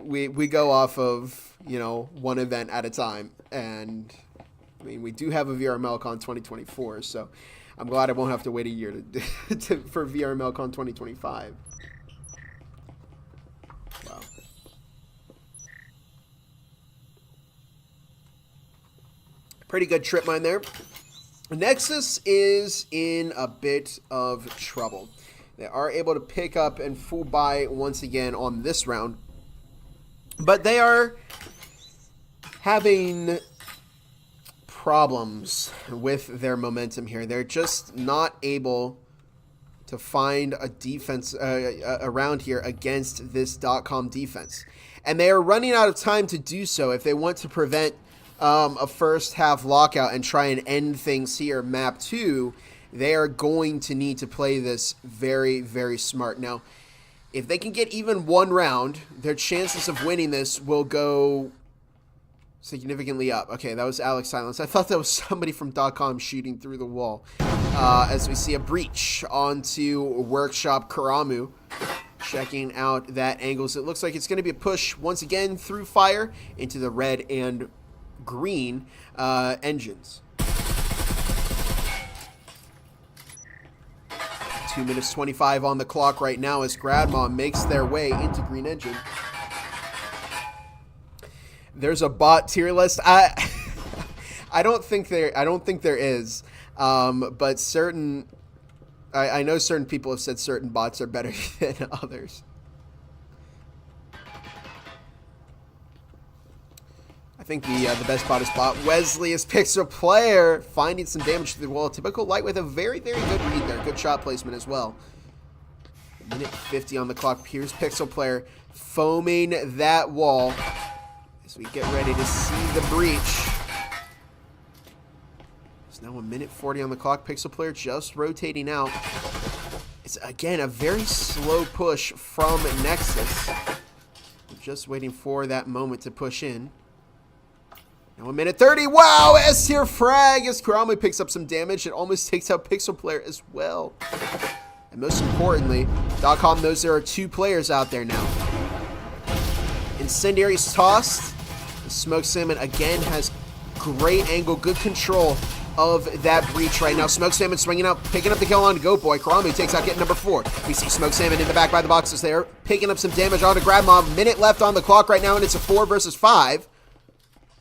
we go off of, you know, one event at a time. And I mean, we do have a VRML Con 2024, so I'm glad I won't have to wait a year for VRML Con 2025. Wow. Pretty good trip mine there. Nexus is in a bit of trouble. They are able to pick up and full buy once again on this round, but they are having problems with their momentum here. They're just not able to find a defense around here against this .com defense, and they are running out of time to do so if they want to prevent a first half lockout and try and end things here. Map 2, they are going to need to play this very, very smart. Now, if they can get even one round, their chances of winning this will go significantly up. Okay, that was Alex Silence. I thought that was somebody from .com shooting through the wall. As we see a breach onto Workshop Karamu, checking out that angle. So it looks like it's going to be a push once again through fire into the red and green engines. 2 minutes 25 on the clock right now as Grandma makes their way into green engine. There's a bot tier list. I don't think there is, but certain I know certain people have said certain bots are better than others. I think the best bot is bot. Wesley is Pixel Player, finding some damage to the wall. Typical light with a very, very good read there. Good shot placement as well. Minute 50 on the clock. Here's Pixel Player foaming that wall as we get ready to see the breach. It's now 1 minute 40 on the clock. Pixel Player just rotating out. It's, again, a very slow push from Nexus. We're just waiting for that moment to push in. Now 1 minute 30. Wow, S-tier frag as Kurame picks up some damage. It almost takes out Pixel Player as well. And most importantly, .com knows there are 2 players out there now. Incendiary's tossed. The Smoke Salmon again has great angle, good control of that breach right now. Smoke Salmon swinging out, picking up the kill on Goat Boy. Kurame takes out get number 4. We see Smoke Salmon in the back by the boxes there, picking up some damage onto Grandma. Minute left on the clock right now, and it's a 4 versus 5.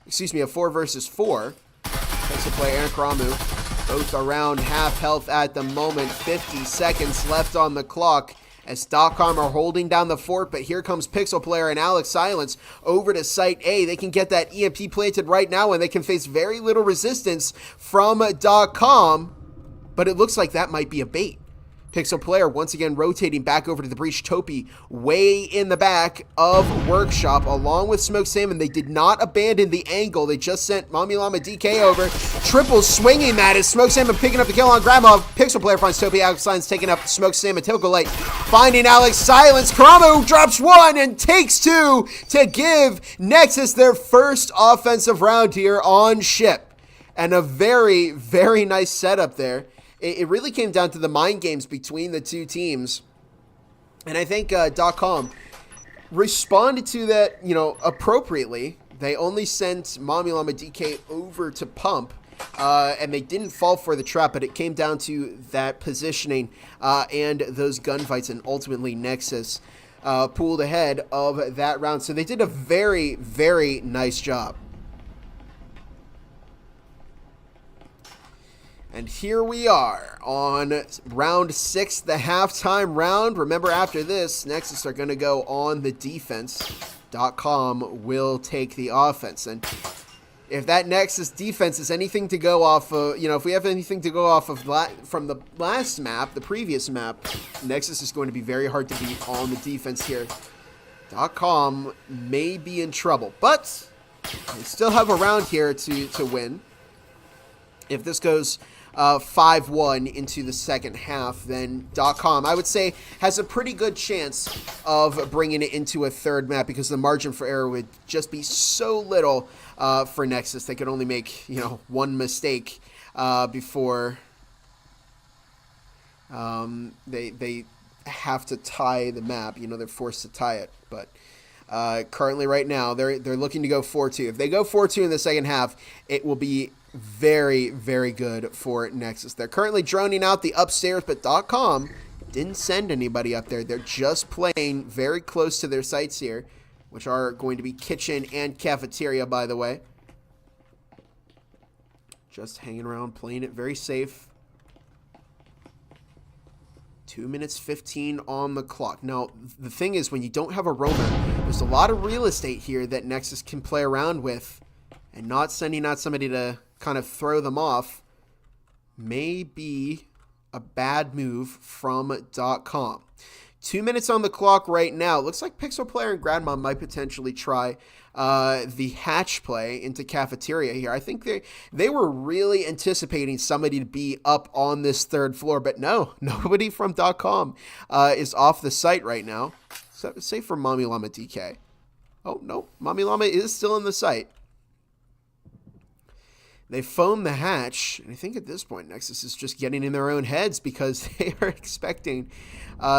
Excuse me, a 4 versus 4. Pixel Player and Karamu both around half health at the moment. 50 seconds left on the clock as .com are holding down the fort, but here comes Pixel Player and Alex Silence over to Site A. They can get that EMP planted right now, and they can face very little resistance from .com, but it looks like that might be a bait. Pixel Player once again rotating back over to the breach. Topi way in the back of Workshop along with Smoke Salmon. They did not abandon the angle. They just sent Mommy Llama DK over. Triple swinging that as Smoke Salmon picking up the kill on Grandma. Pixel Player finds Topi. Alex Lines taking up Smoke Salmon. Typical light finding Alex Silence. Karamu drops 1 and takes 2 to give Nexus their first offensive round here on ship. And a very, very nice setup there. It really came down to the mind games between the 2 teams. And I think .com responded to that, you know, appropriately. They only sent Mommy Llama DK over to pump, and they didn't fall for the trap, but it came down to that positioning and those gunfights, and ultimately Nexus pulled ahead of that round. So they did a very, very nice job. And here we are on round 6, the halftime round. Remember, after this, Nexus are going to go on the defense. .com will take the offense. And if that Nexus defense is anything to go off of, you know, if we have anything to go off of from the last map, the previous map, Nexus is going to be very hard to beat on the defense here. .com may be in trouble, but they still have a round here to win. If this goes 5-1 into the second half, then .com, I would say, has a pretty good chance of bringing it into a third map because the margin for error would just be so little for Nexus. They could only make, you know, 1 mistake before they have to tie the map. You know, they're forced to tie it. But currently right now, they're looking to go 4-2. If they go 4-2 in the second half, it will be very, very good for Nexus. They're currently droning out the upstairs, but .com didn't send anybody up there. They're just playing very close to their sites here, which are going to be kitchen and cafeteria, by the way. Just hanging around, playing it very safe. 2 minutes 15 on the clock. Now, the thing is, when you don't have a roamer, there's a lot of real estate here that Nexus can play around with, and not sending out somebody to kind of throw them off may be a bad move from .com. 2 minutes on the clock right now. Looks like Pixel Player and Grandma might potentially try the hatch play into cafeteria here. I think they were really anticipating somebody to be up on this third floor, but no, nobody from .com is off the site right now. So, say for Mommy Llama DK. Oh, no, Mommy Llama is still in the site. They foam the hatch, and I think at this point Nexus is just getting in their own heads because they are expecting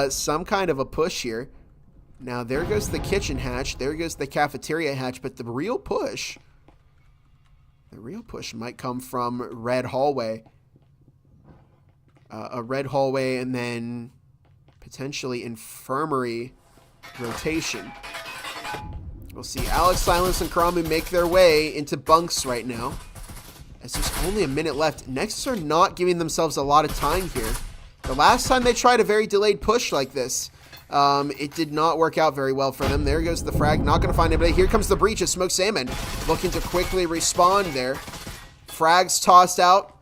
some kind of a push here. Now, there goes the kitchen hatch. There goes the cafeteria hatch. But the real push might come from red hallway. A red hallway and then potentially infirmary rotation. We'll see Alex, Silence, and Karamu make their way into bunks right now. As there's only a minute left. Nexus are not giving themselves a lot of time here. The last time they tried a very delayed push like this, it did not work out very well for them. There goes the frag. Not going to find anybody. Here comes the breach of Smoked Salmon. Looking to quickly respawn there. Frags tossed out.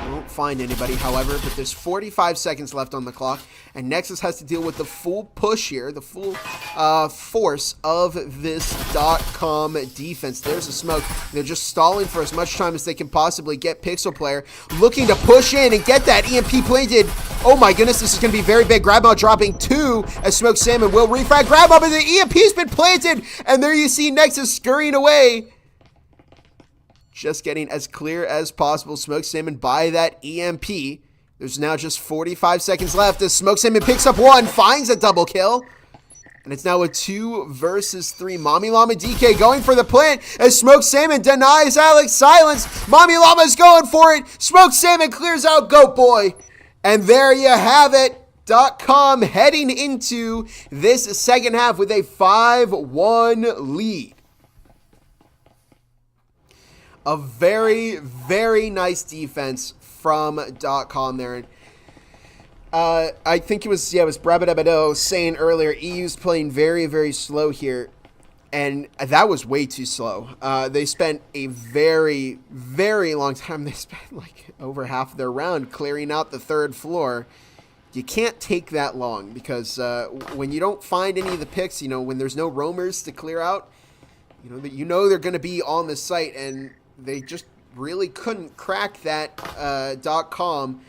Won't find anybody, however, but there's 45 seconds left on the clock, and Nexus has to deal with the full push here, the full force of this .com defense. There's a smoke. They're just stalling for as much time as they can possibly get. Pixel Player looking to push in and get that EMP planted. Oh my goodness, this is going to be very big. Grabma dropping 2 as Smoked Salmon will refrag. Grabma, but the EMP's been planted, and there you see Nexus scurrying away. Just getting as clear as possible. Smoked Salmon by that EMP. There's now just 45 seconds left as Smoked Salmon picks up 1, finds a double kill. And it's now a 2 versus 3. Mommy Llama DK going for the plant as Smoked Salmon denies Alex Silence. Mommy Llama's going for it. Smoked Salmon clears out Goat Boy. And there you have it. .com heading into this second half with a 5-1 lead. A very, very nice defense from .com there. I think it was Brabadabado saying earlier, EU's playing very, very slow here. And that was way too slow. They spent a very, very long time. They spent like over half their round clearing out the third floor. You can't take that long because when you don't find any of the picks, when there's no roamers to clear out, they're going to be on the site, and they just really couldn't crack that .com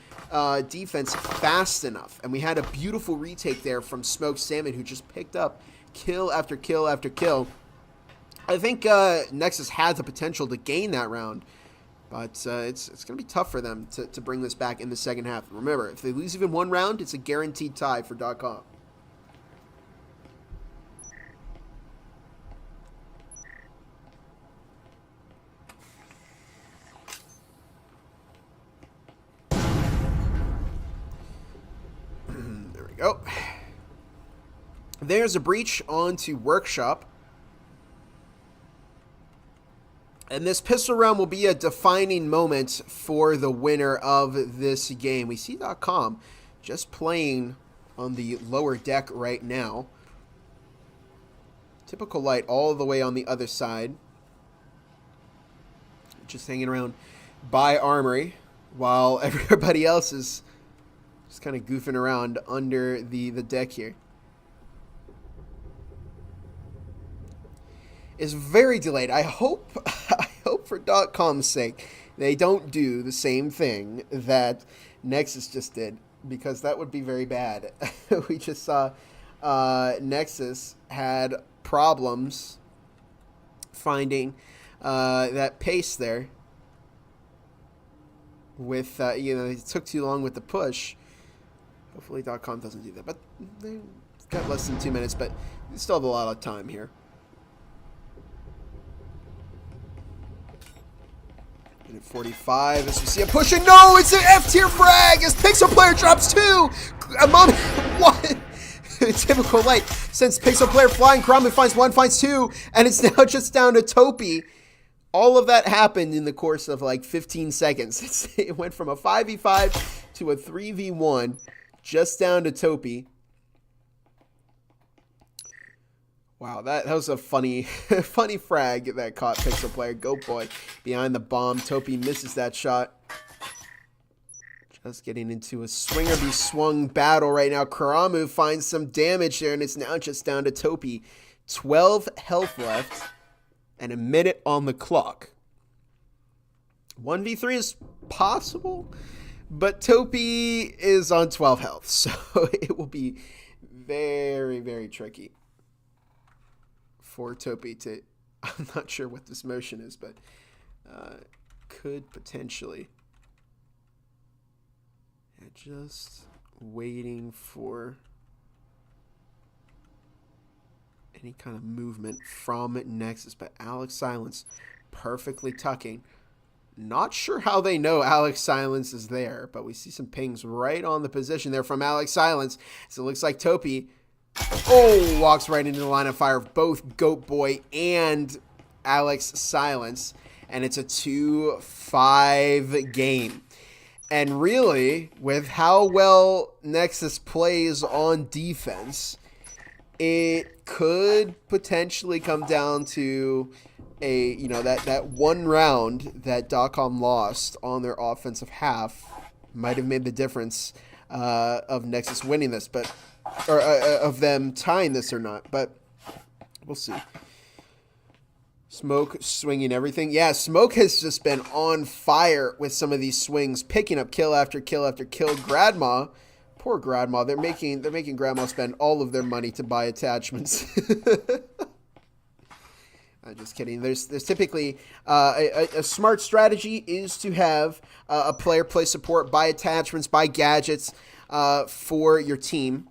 defense fast enough. And we had a beautiful retake there from Smoked Salmon, who just picked up kill after kill after kill. I think Nexus had the potential to gain that round, but it's going to be tough for them to bring this back in the second half. Remember, if they lose even one round, it's a guaranteed tie for .com. Go. There's a breach onto Workshop. And this pistol round will be a defining moment for the winner of this game. We see .com just playing on the lower deck right now. Typical light all the way on the other side. Just hanging around by Armory while everybody else is just kind of goofing around under the deck here. It's very delayed. I hope for .com's sake they don't do the same thing that Nexus just did, because that would be very bad. We just saw Nexus had problems finding that pace there with, it took too long with the push. Hopefully .com doesn't do that, but they've got less than 2 minutes, but they still have a lot of time here. Minute 45 as we see a pushing. No, it's an F-tier frag as Pixel Player drops 2. What? Typical light. Since Pixel Player flying, Karame finds 1, finds 2, and it's now just down to Topi. All of that happened in the course of like 15 seconds. It went from a 5v5 to a 3v1, just down to Topi. Wow, that was a funny frag that caught Pixel Player. Go boy behind the bomb. Topi misses that shot. Just getting into a swinger be swung battle right now. Karame finds some damage there, and it's now just down to Topi. 12 health left and a minute on the clock. 1v3 is possible, but Topi is on 12 health, so it will be very, very tricky for Topi to, I'm not sure what this motion is, but could potentially. Just waiting for any kind of movement from Nexus, but Alex Silence perfectly tucking. Not sure how they know Alex Silence is there, but we see some pings right on the position there from Alex Silence. So it looks like Topi, walks right into the line of fire of both Goat Boy and Alex Silence, and it's a 2-5 game. And really, with how well Nexus plays on defense, it could potentially come down to that one round that .com lost on their offensive half might have made the difference of Nexus winning this, or of them tying this or not. But we'll see. Smoke swinging everything. Yeah, Smoke has just been on fire with some of these swings, picking up kill after kill after kill. Gradma, poor Gradma, they're making Gradma spend all of their money to buy attachments. I'm just kidding. There's typically a smart strategy is to have a player play support, buy attachments, buy gadgets for your team.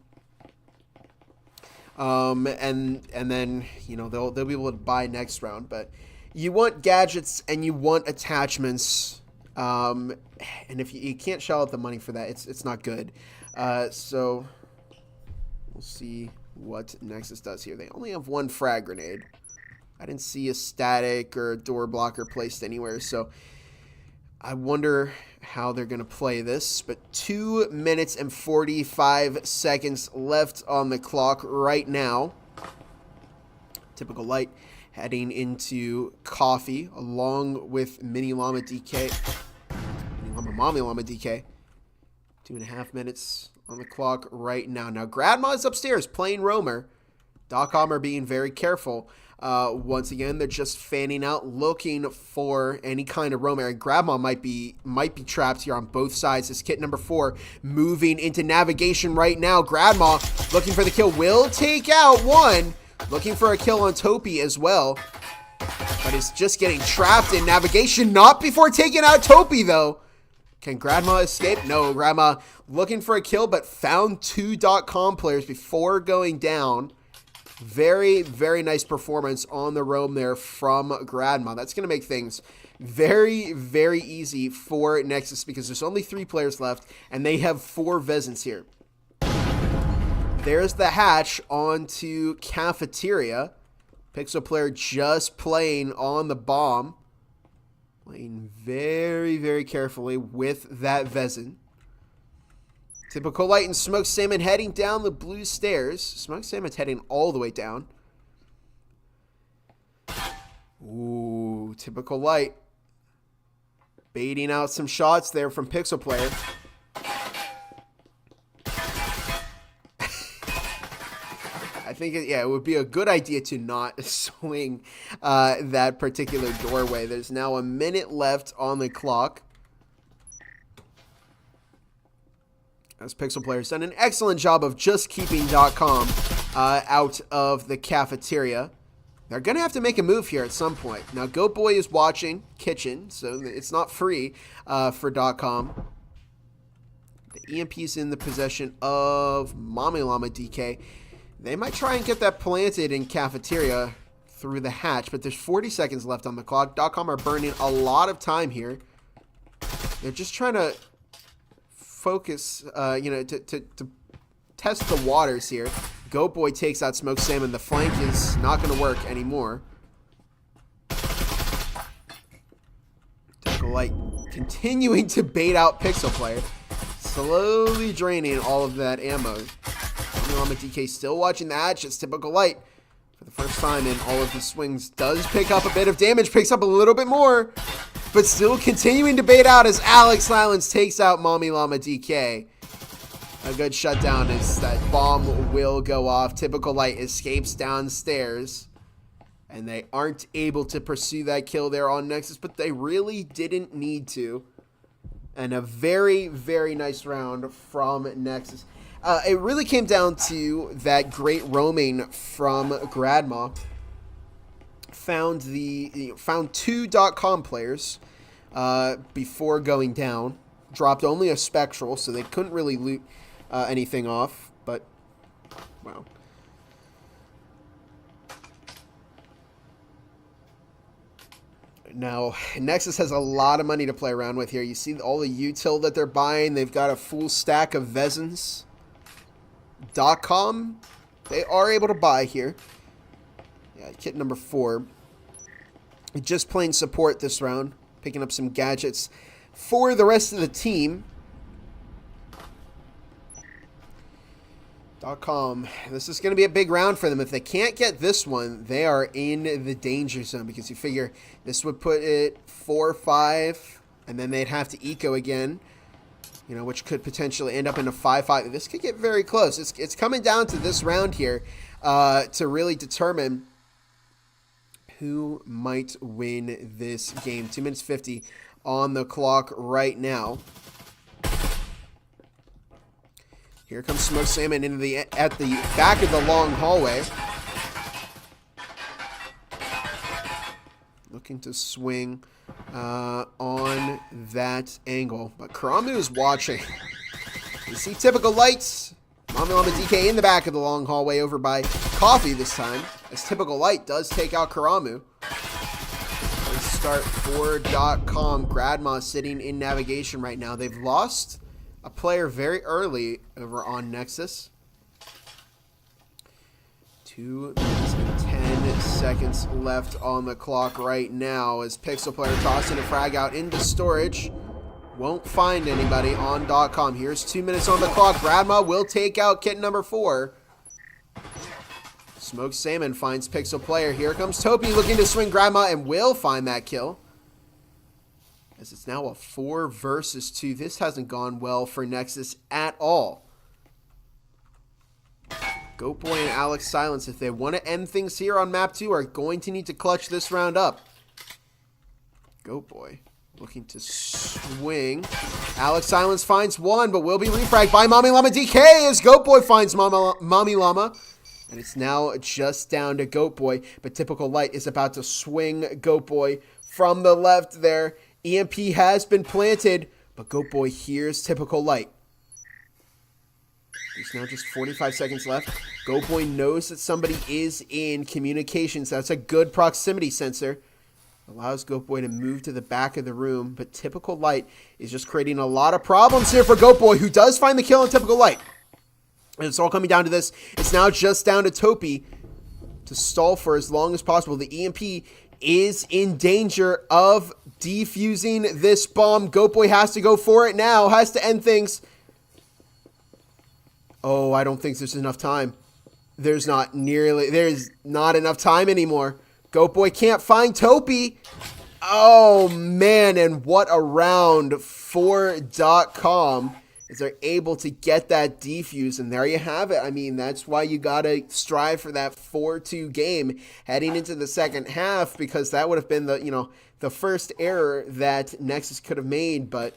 And then, they'll be able to buy next round, but you want gadgets and you want attachments. And if you can't shell out the money for that, it's not good. So we'll see what Nexus does here. They only have one frag grenade. I didn't see a static or a door blocker placed anywhere. So I wonder how they're going to play this, but 2 minutes and 45 seconds left on the clock right now. Typical Light heading into Coffee along with Mini Llama DK. Mini Llama Mommy Llama DK. 2.5 minutes on the clock right now. Now Gradma is upstairs playing Roamer. .com are being very careful. Once again, they're just fanning out, looking for any kind of roam area. Gradma might be trapped here on both sides. This kit number 4 moving into navigation right now. Gradma looking for the kill, will take out one. Looking for a kill on Topi as well, but is just getting trapped in navigation. Not before taking out Topi though. Can Gradma escape? No, Gradma looking for a kill, but found 2 .com players before going down. Very, very nice performance on the roam there from Gradma. That's going to make things very, very easy for Nexus because there's only 3 players left, and they have 4 Vezins here. There's the hatch onto Cafeteria. Pixel Player just playing on the bomb. Playing very, very carefully with that Vezin. Typical Light and Smoke Salmon heading down the blue stairs. Smoke Salmon's heading all the way down. Ooh, Typical Light. Baiting out some shots there from Pixel Player. I think, it would be a good idea to not swing that particular doorway. There's now a minute left on the clock. As Pixel Player's done an excellent job of just keeping .com out of the cafeteria. They're going to have to make a move here at some point. Now, Goat Boy is watching Kitchen, so it's not free for .com. They EMP is in the possession of Mommy Llama DK. They might try and get that planted in cafeteria through the hatch, but there's 40 seconds left on the clock. .com are burning a lot of time here. They're just trying to focus, to test the waters here. Goat Boy takes out Smoke Salmon. The flank is not going to work anymore. Typical Light continuing to bait out Pixel Player. Slowly draining all of that ammo. Llama DK still watching the hatch. It's Typical Light. For the first time in all of the swings, does pick up a bit of damage. Picks up a little bit more. But still continuing to bait out as Alex Silence takes out Mommy Llama DK. A good shutdown as that bomb will go off. Typical Light escapes downstairs. And they aren't able to pursue that kill there on Nexus, but they really didn't need to. And a very, very nice round from Nexus. It really came down to that great roaming from Gradma. Found two .com players before going down. Dropped only a Spectral, so they couldn't really loot anything off. But, wow. Now, Nexus has a lot of money to play around with here. You see all the util that they're buying. They've got a full stack of Vezins. .com, they are able to buy here. Yeah, kit number 4. Just playing support this round. Picking up some gadgets for the rest of the team. .com, this is going to be a big round for them. If they can't get this one, they are in the danger zone, because you figure this would put it 4-5, and then they'd have to eco again, which could potentially end up in a 5-5. This could get very close. It's coming down to this round here to really determine who might win this game. 2 minutes 50 on the clock right now. Here comes Smoke Salmon at the back of the long hallway. Looking to swing on that angle. But Karamu is watching. You see Typical Lights. Mommy Llama DK in the back of the long hallway over by Coffee this time. As Typical Light does take out Karamu. Let's start for .com. Gradma sitting in navigation right now. They've lost a player very early over on Nexus. 2 minutes and 10 seconds left on the clock right now as Pixel Player tossing a frag out into storage. Won't find anybody on .com. Here's 2 minutes on the clock. Gradma will take out kit number 4. Smoke Salmon finds Pixel Player. Here comes Topi looking to swing Gradma and will find that kill. As it's now a 4 versus 2. This hasn't gone well for Nexus at all. Goat Boy and Alex Silence, if they want to end things here on map 2, are going to need to clutch this round up. Goat Boy looking to swing. Alex Silence finds one, but will be refragged by Mommy Llama DK as Goat Boy finds Mommy Llama. And it's now just down to Goat Boy, but Typical Light is about to swing Goat Boy from the left there. EMP has been planted, but Goat Boy hears Typical Light. There's now just 45 seconds left. Goat Boy knows that somebody is in communications. That's a good proximity sensor. Allows Goat Boy to move to the back of the room, but Typical Light is just creating a lot of problems here for Goat Boy, who does find the kill on Typical Light. And it's all coming down to this. It's now just down to Topi to stall for as long as possible. The EMP is in danger of defusing this bomb. Goat Boy has to go for it now. Has to end things. Oh, I don't think there's enough time. There's not enough time anymore. Goat Boy can't find Topi. Oh, man. And what a round for .com. Is they're able to get that defuse, and there you have it. I mean, that's why you got to strive for that 4-2 game heading into the second half, because that would have been the first error that Nexus could have made, but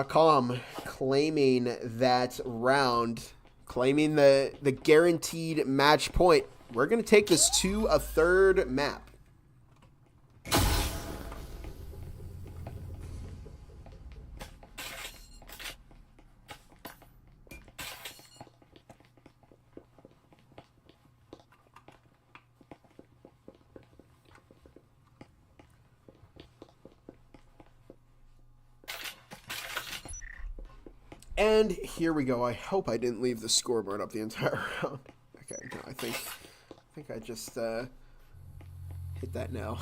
.com claiming that round, claiming the guaranteed match point. We're going to take this to a third map. And here we go. I hope I didn't leave the scoreboard up the entire round. Okay, no, I think I just hit that now.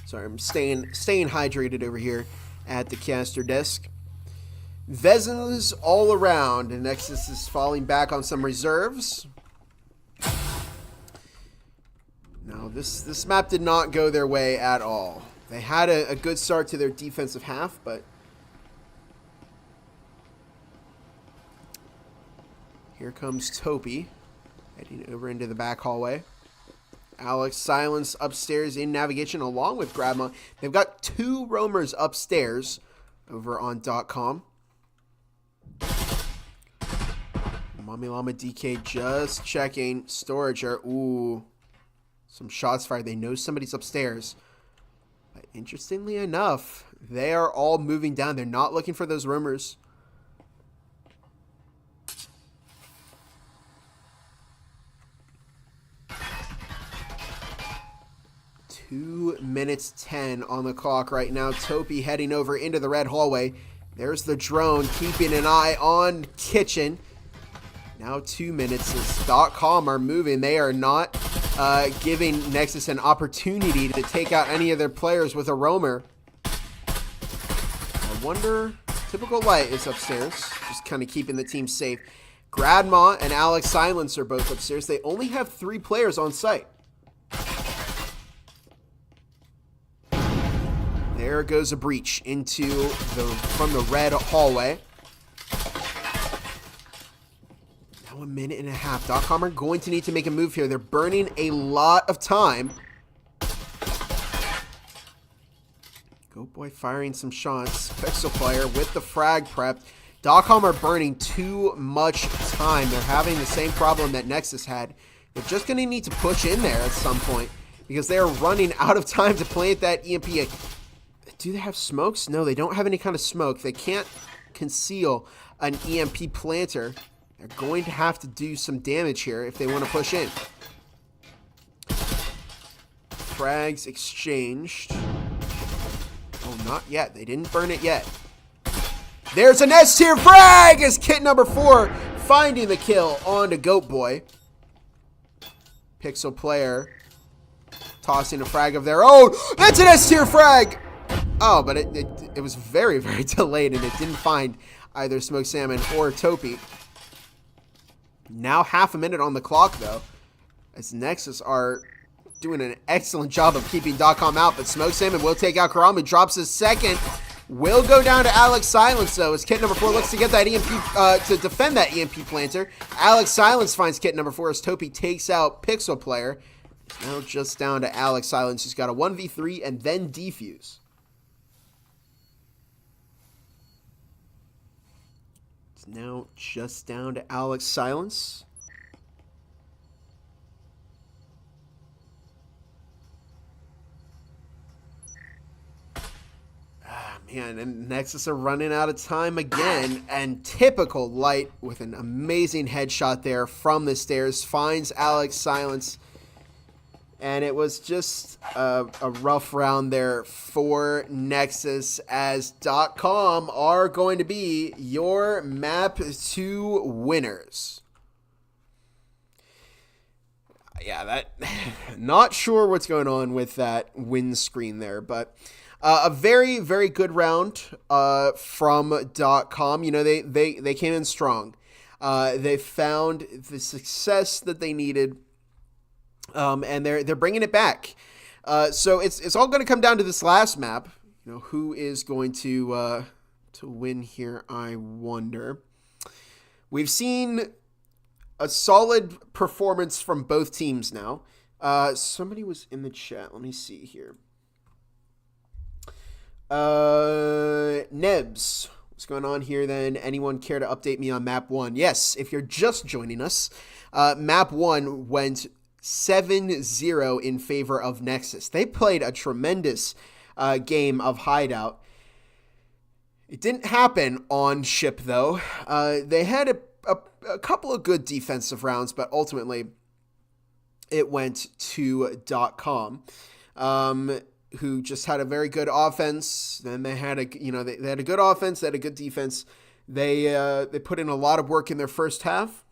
Sorry, I'm staying hydrated over here at the caster desk. Vezins all around, and Nexus is falling back on some reserves. No, this map did not go their way at all. They had a good start to their defensive half, but here comes Topi heading over into the back hallway. Alex Silence upstairs in navigation along with Grandma. They've got 2 roamers upstairs over on .com. Mommy Llama DK just checking storage. Ooh, some shots fired. They know somebody's upstairs. But interestingly enough, they are all moving down. They're not looking for those roamers. Two minutes 10 on the clock right now. Topi heading over into the red hallway. There's the drone keeping an eye on Kitchen. Now 2 minutes as .com are moving. They are not giving Nexus an opportunity to take out any of their players with a roamer. I wonder, typical Light is upstairs, just kind of keeping the team safe. Grandma and Alex Silence are both upstairs. They only have 3 players on site. There goes a breach from the red hallway. Now 1.5 minutes. .com are going to need to make a move here. They're burning a lot of time. Goat Boy firing some shots. Pixel Player with the frag prep. .com are burning too much time. They're having the same problem that Nexus had. They're just going to need to push in there at some point because they are running out of time to plant that EMP. Do they have smokes? No, they don't have any kind of smoke. They can't conceal an EMP planter. They're going to have to do some damage here if they want to push in. Frags exchanged. Oh, not yet. They didn't burn it yet. There's an S-tier frag as kit number 4 finding the kill onto Goat Boy. Pixel Player tossing a frag of their own. That's an S-tier frag! Oh, but it was very, very delayed, and it didn't find either Smoked Salmon or Topi. Now 0.5 minute on the clock, though, as Nexus are doing an excellent job of keeping .com out, but Smoked Salmon will take out Karama, drops his second. Will go down to Alex Silence, though, as kit number 4 looks to get that EMP, to defend that EMP planter. Alex Silence finds kit number 4 as Topi takes out Pixel Player. Now just down to Alex Silence, who's got a 1v3 and then defuse. Now just down to Alex Silence. Man, and Nexus are running out of time again, and typical Light with an amazing headshot there from the stairs finds Alex Silence, and it was just a rough round there for Nexus, as .com are going to be your map 2 winners. Yeah, that not sure what's going on with that win screen there, but a very, very good round from .com. You know, they came in strong. They found the success that they needed, and they're bringing it back. So it's all going to come down to this last map. You know, who is going to win here? I wonder. We've seen a solid performance from both teams now. Somebody was in the chat. Let me see here. Nebs, what's going on here then? Anyone care to update me on map 1? Yes, if you're just joining us, map 1 went 7-0 in favor of Nexus. They played a tremendous game of Hideout. It didn't happen on ship, though. They had a couple of good defensive rounds, but ultimately it went to .com. who just had a very good offense. Then they had they had a good offense, they had a good defense. They put in a lot of work in their first half.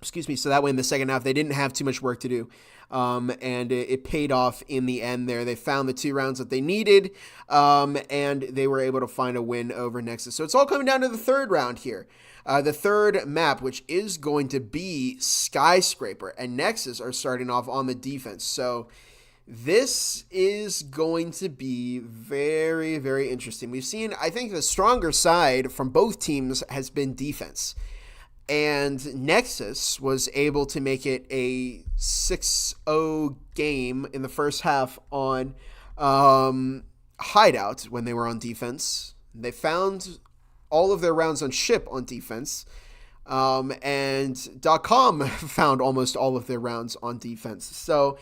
Excuse me. So that way in the second half, they didn't have too much work to do. And it paid off in the end there. They found the 2 rounds that they needed, and they were able to find a win over Nexus. So it's all coming down to the 3rd round here. The 3rd map, which is going to be Skyscraper, and Nexus are starting off on the defense. So this is going to be very, very interesting. We've seen, I think, the stronger side from both teams has been defense. And Nexus was able to make it a 6-0 game in the first half on Hideout when they were on defense. They found all of their rounds on ship on defense. And .com found almost all of their rounds on defense. So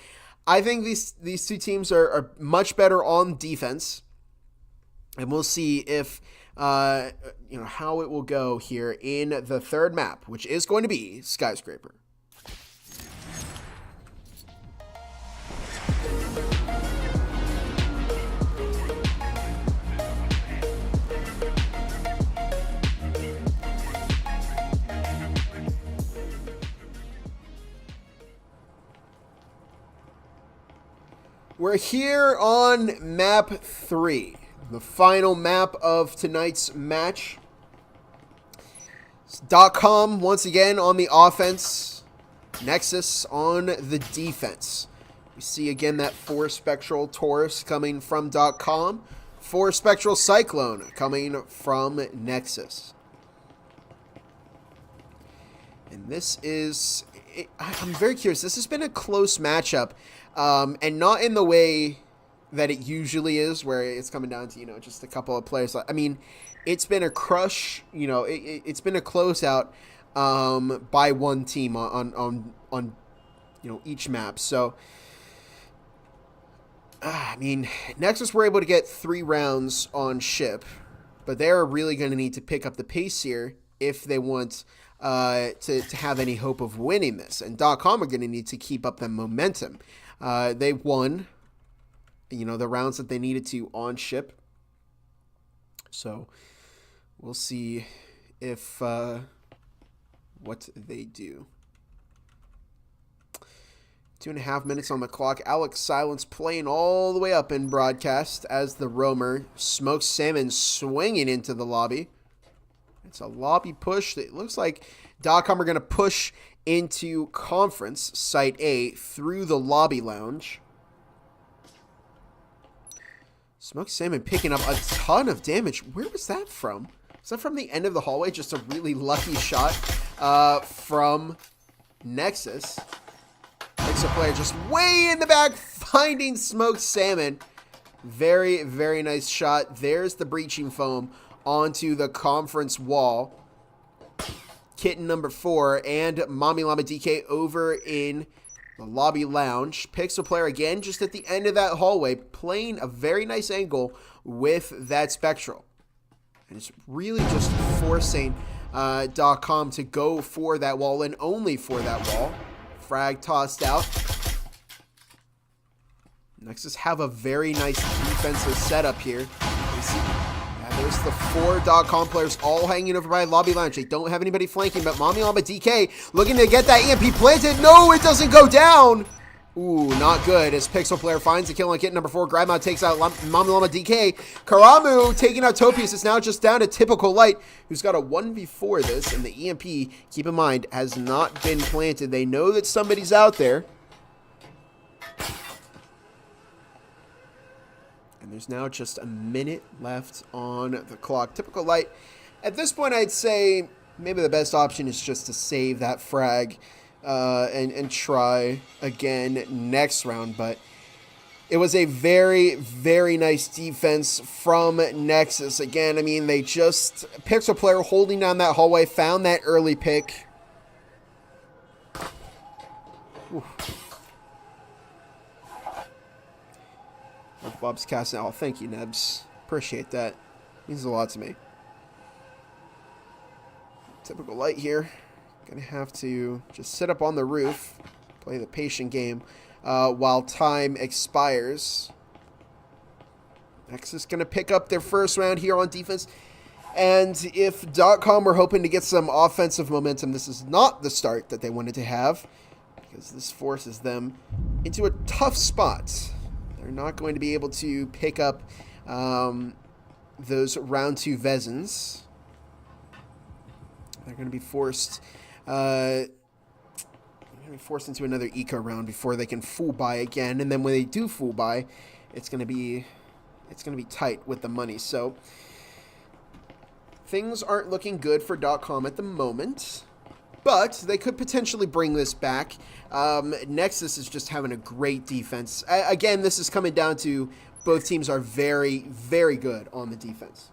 I think these 2 teams are much better on defense. And we'll see if how it will go here in the 3rd map, which is going to be Skyscraper. We're here on map 3. The final map of tonight's match. .com once again on the offense. Nexus on the defense. We see again that 4 Spectral Taurus coming from .com. 4 Spectral Cyclone coming from Nexus. And this is... I'm very curious. This has been a close matchup. And not in the way that it usually is, where it's coming down to, just a couple of players. I mean, it's been a crush, it's been a closeout by one team on each map. So, I mean, Nexus were able to get 3 rounds on ship, but they're really going to need to pick up the pace here if they want to have any hope of winning this. And .com are going to need to keep up the momentum. They won the rounds that they needed to on ship. So we'll see if what they do. 2.5 minutes on the clock. Alex Silence playing all the way up in broadcast as the roamer. Smoked Salmon swinging into the lobby. It's a lobby push. It looks like .com are going to push into conference site A through the lobby lounge. Smoked Salmon picking up a ton of damage. Where was that from? Was that from the end of the hallway? Just a really lucky shot from Nexus. Nexus player just way in the back finding Smoked Salmon. Very, very nice shot. There's the breaching foam onto the conference wall. Kitten number 4 and Mommy Llama DK over in the lobby lounge. Pixel player again just at the end of that hallway playing a very nice angle with that Spectral. And it's really just forcing .com to go for that wall and only for that wall. Frag tossed out. Nexus have a very nice defensive setup here. There's the 4 .com players all hanging over by lobby lounge. They don't have anybody flanking, but Mommy Llama DK looking to get that EMP planted. No, it doesn't go down. Ooh, not good. As Pixel player finds the kill on kit number 4. Grandma takes out Mommy Llama DK. Karamu taking out Topius. It's now just down to Typical Light, who's got a 1v4 this. And the EMP, keep in mind, has not been planted. They know that somebody's out there. And there's now just a minute left on the clock. Typical Light. At this point, I'd say maybe the best option is just to save that frag and try again next round. But it was a very, very nice defense from Nexus. Again, I mean, they just... Pixel player holding down that hallway, found that early pick. Oof. Bob's casting. Oh, thank you, Nebs. Appreciate that. Means a lot to me. Typical Light here. Gonna have to just sit up on the roof, play the patient game. while time expires. Nexus going to pick up their first round here on defense. And if .com were hoping to get some offensive momentum, this is not the start that they wanted to have, because this forces them into a tough spot. They're not going to be able to pick up those round 2 Vezins. They're going to be forced into another eco round before they can full buy again. And then when they do full buy, it's going to be tight with the money. So things aren't looking good for .com at the moment, but they could potentially bring this back. Nexus is just having a great defense. Again, this is coming down to both teams are very, very good on the defense.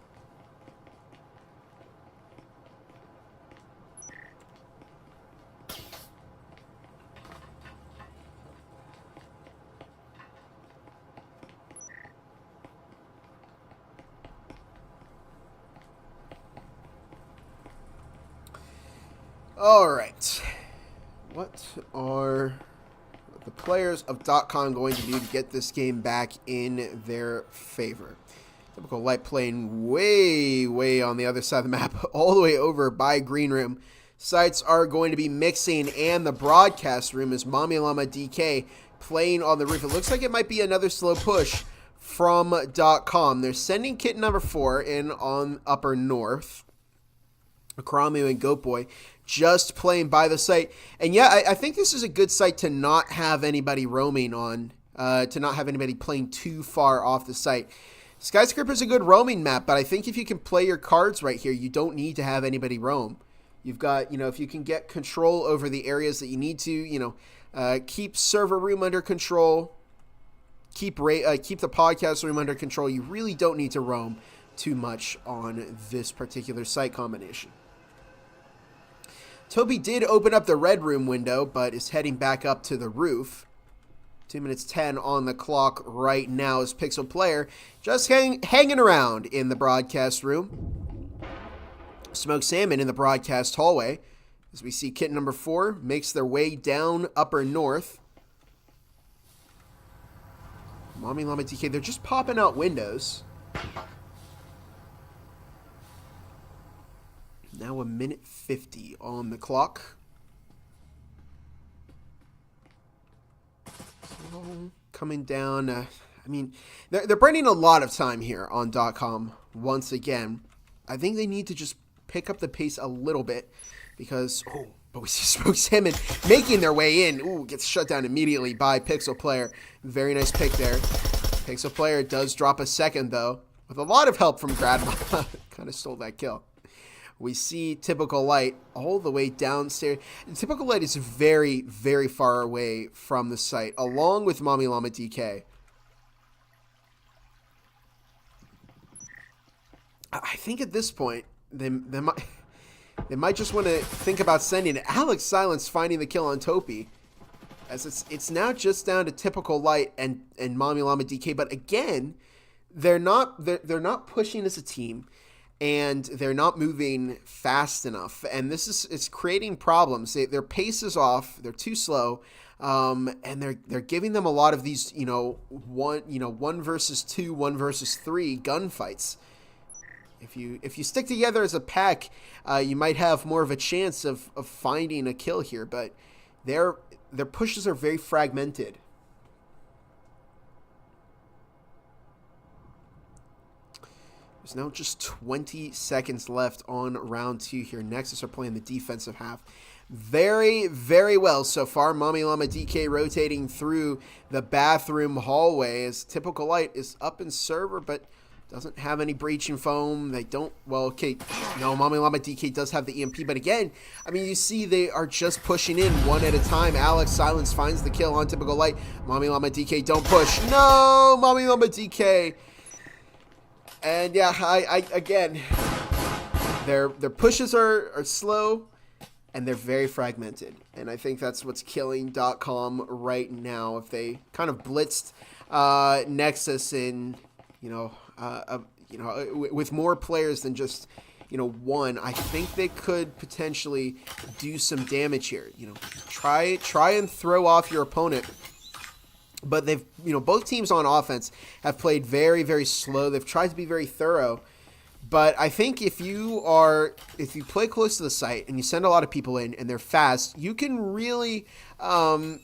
All right, what are the players of .com going to do to get this game back in their favor? Typical Light playing way, way on the other side of the map, all the way over by Green Room. Sites are going to be mixing, and the broadcast room is Mommy Llama DK playing on the roof. It looks like it might be another slow push from .com. They're sending kit number 4 in on upper north. Akramu and Goatboy just playing by the site. And yeah, I think this is a good site to not have anybody roaming on, to not have anybody playing too far off the site. Skyscraper is a good roaming map, but I think if you can play your cards right here, you don't need to have anybody roam. You've got, if you can get control over the areas that you need to, keep server room under control, keep the podcast room under control, you really don't need to roam too much on this particular site combination. Toby did open up the red room window, but is heading back up to the roof. 2 minutes 10 on the clock right now as Pixel Player just hanging around in the broadcast room. Smoked Salmon in the broadcast hallway. As we see kit number 4 makes their way down upper north. Mommy Llama DK, they're just popping out windows. Now 1 minute 50 on the clock. So coming down. They're burning a lot of time here on .com once again. I think they need to just pick up the pace a little bit because, but we see Smoked Salmon making their way in. Ooh, gets shut down immediately by Pixel Player. Very nice pick there. Pixel Player does drop a second though, with a lot of help from Grandma. Kind of stole that kill. We see Typical Light all the way downstairs. And Typical Light is very, very far away from the site, along with Mommy Llama DK. I think at this point, they might just want to think about sending it. Alex Silence finding the kill on Topi. As it's now just down to Typical Light and Mommy Llama DK. But again, they're not pushing as a team. And they're not moving fast enough, and it's creating problems. Their pace is off; they're too slow, and they're giving them a lot of these, one versus 2, 1 versus 3 gunfights. If you stick together as a pack, you might have more of a chance of finding a kill here. But their pushes are very fragmented. There's now just 20 seconds left on round 2 here. Nexus are playing the defensive half very, very well so far. Mommy Llama DK rotating through the bathroom hallway as Typical Light is up in server, but doesn't have any breaching foam. They don't, no, Mommy Llama DK does have the EMP, but again, you see they are just pushing in one at a time. Alex Silence finds the kill on Typical Light. Mommy Llama DK, don't push. No, Mommy Llama DK. And yeah, again, their pushes are slow, and they're very fragmented. And I think that's what's killing .com right now. If they kind of blitzed Nexus in, with more players than just, one, I think they could potentially do some damage here. Try and throw off your opponent But they've, both teams on offense have played very, very slow. They've tried to be very thorough. But I think if you play close to the site and you send a lot of people in and they're fast, you can really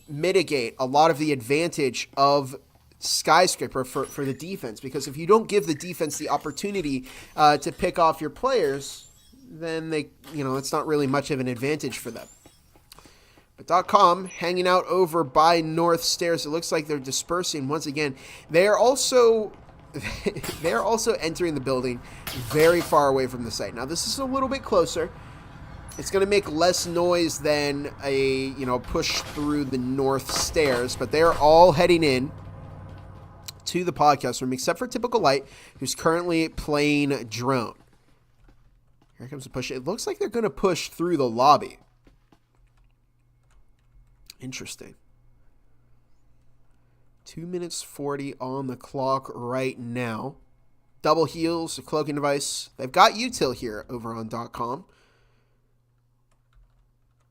mitigate a lot of the advantage of Skyscraper for the defense. Because if you don't give the defense the opportunity to pick off your players, then it's not really much of an advantage for them. But .com hanging out over by North Stairs. It looks like they're dispersing once again. They are also entering the building very far away from the site. Now this is a little bit closer. It's going to make less noise than a push through the North Stairs, but they are all heading in to the podcast room except for Typical Light, who's currently playing drone. Here comes the push. It looks like they're going to push through the lobby. Interesting. 2 minutes 40 on the clock right now. Double heals, a cloaking device. They've got util here over on .com.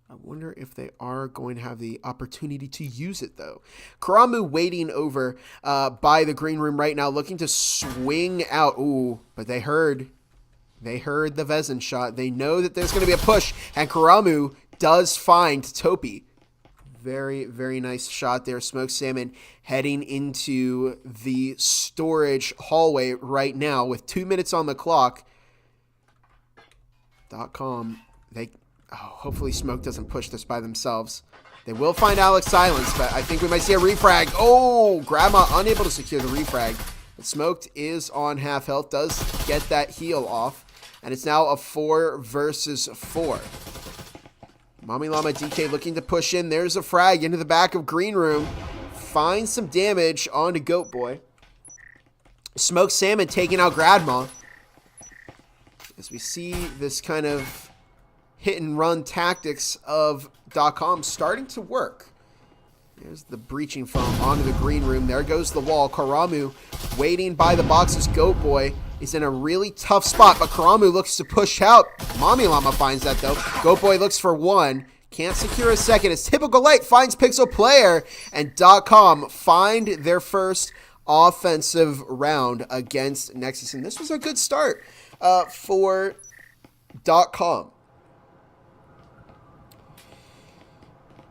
I wonder if they are going to have the opportunity to use it, though. Karamu waiting over by the green room right now, looking to swing out. Ooh, but they heard the Vezin shot. They know that there's going to be a push, and Karamu does find Topi. Very, very nice shot there. Smoked Salmon heading into the storage hallway right now with 2 minutes on the clock. .com, hopefully Smoke doesn't push this by themselves. They will find Alex Silence, but I think we might see a refrag. Oh, Grandma unable to secure the refrag. But Smoked is on half health, does get that heal off, and it's now a 4 versus 4. Mommy Llama DK looking to push in. There's a frag into the back of Green Room. Finds some damage onto Goat Boy. Smoked Salmon taking out Grandma. As we see this kind of hit and run tactics of .com starting to work. There's the breaching foam onto the Green Room. There goes the wall. Karamu waiting by the boxes. Goat Boy is in a really tough spot, but Karamu looks to push out. Mommy Llama finds that, though. Goat Boy looks for one. Can't secure a second. As Typical Light finds Pixel Player, and .com find their first offensive round against Nexus. And this was a good start for .com.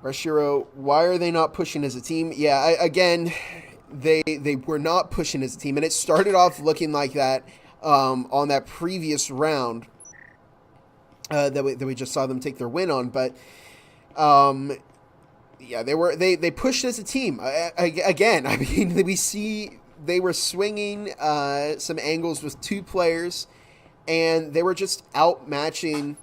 Rashiro, why are they not pushing as a team? Yeah, again, they were not pushing as a team, and it started off looking like that on that previous round that we just saw them take their win on. But yeah, they pushed as a team again. I mean, we see they were swinging some angles with two players, and they were just outmatching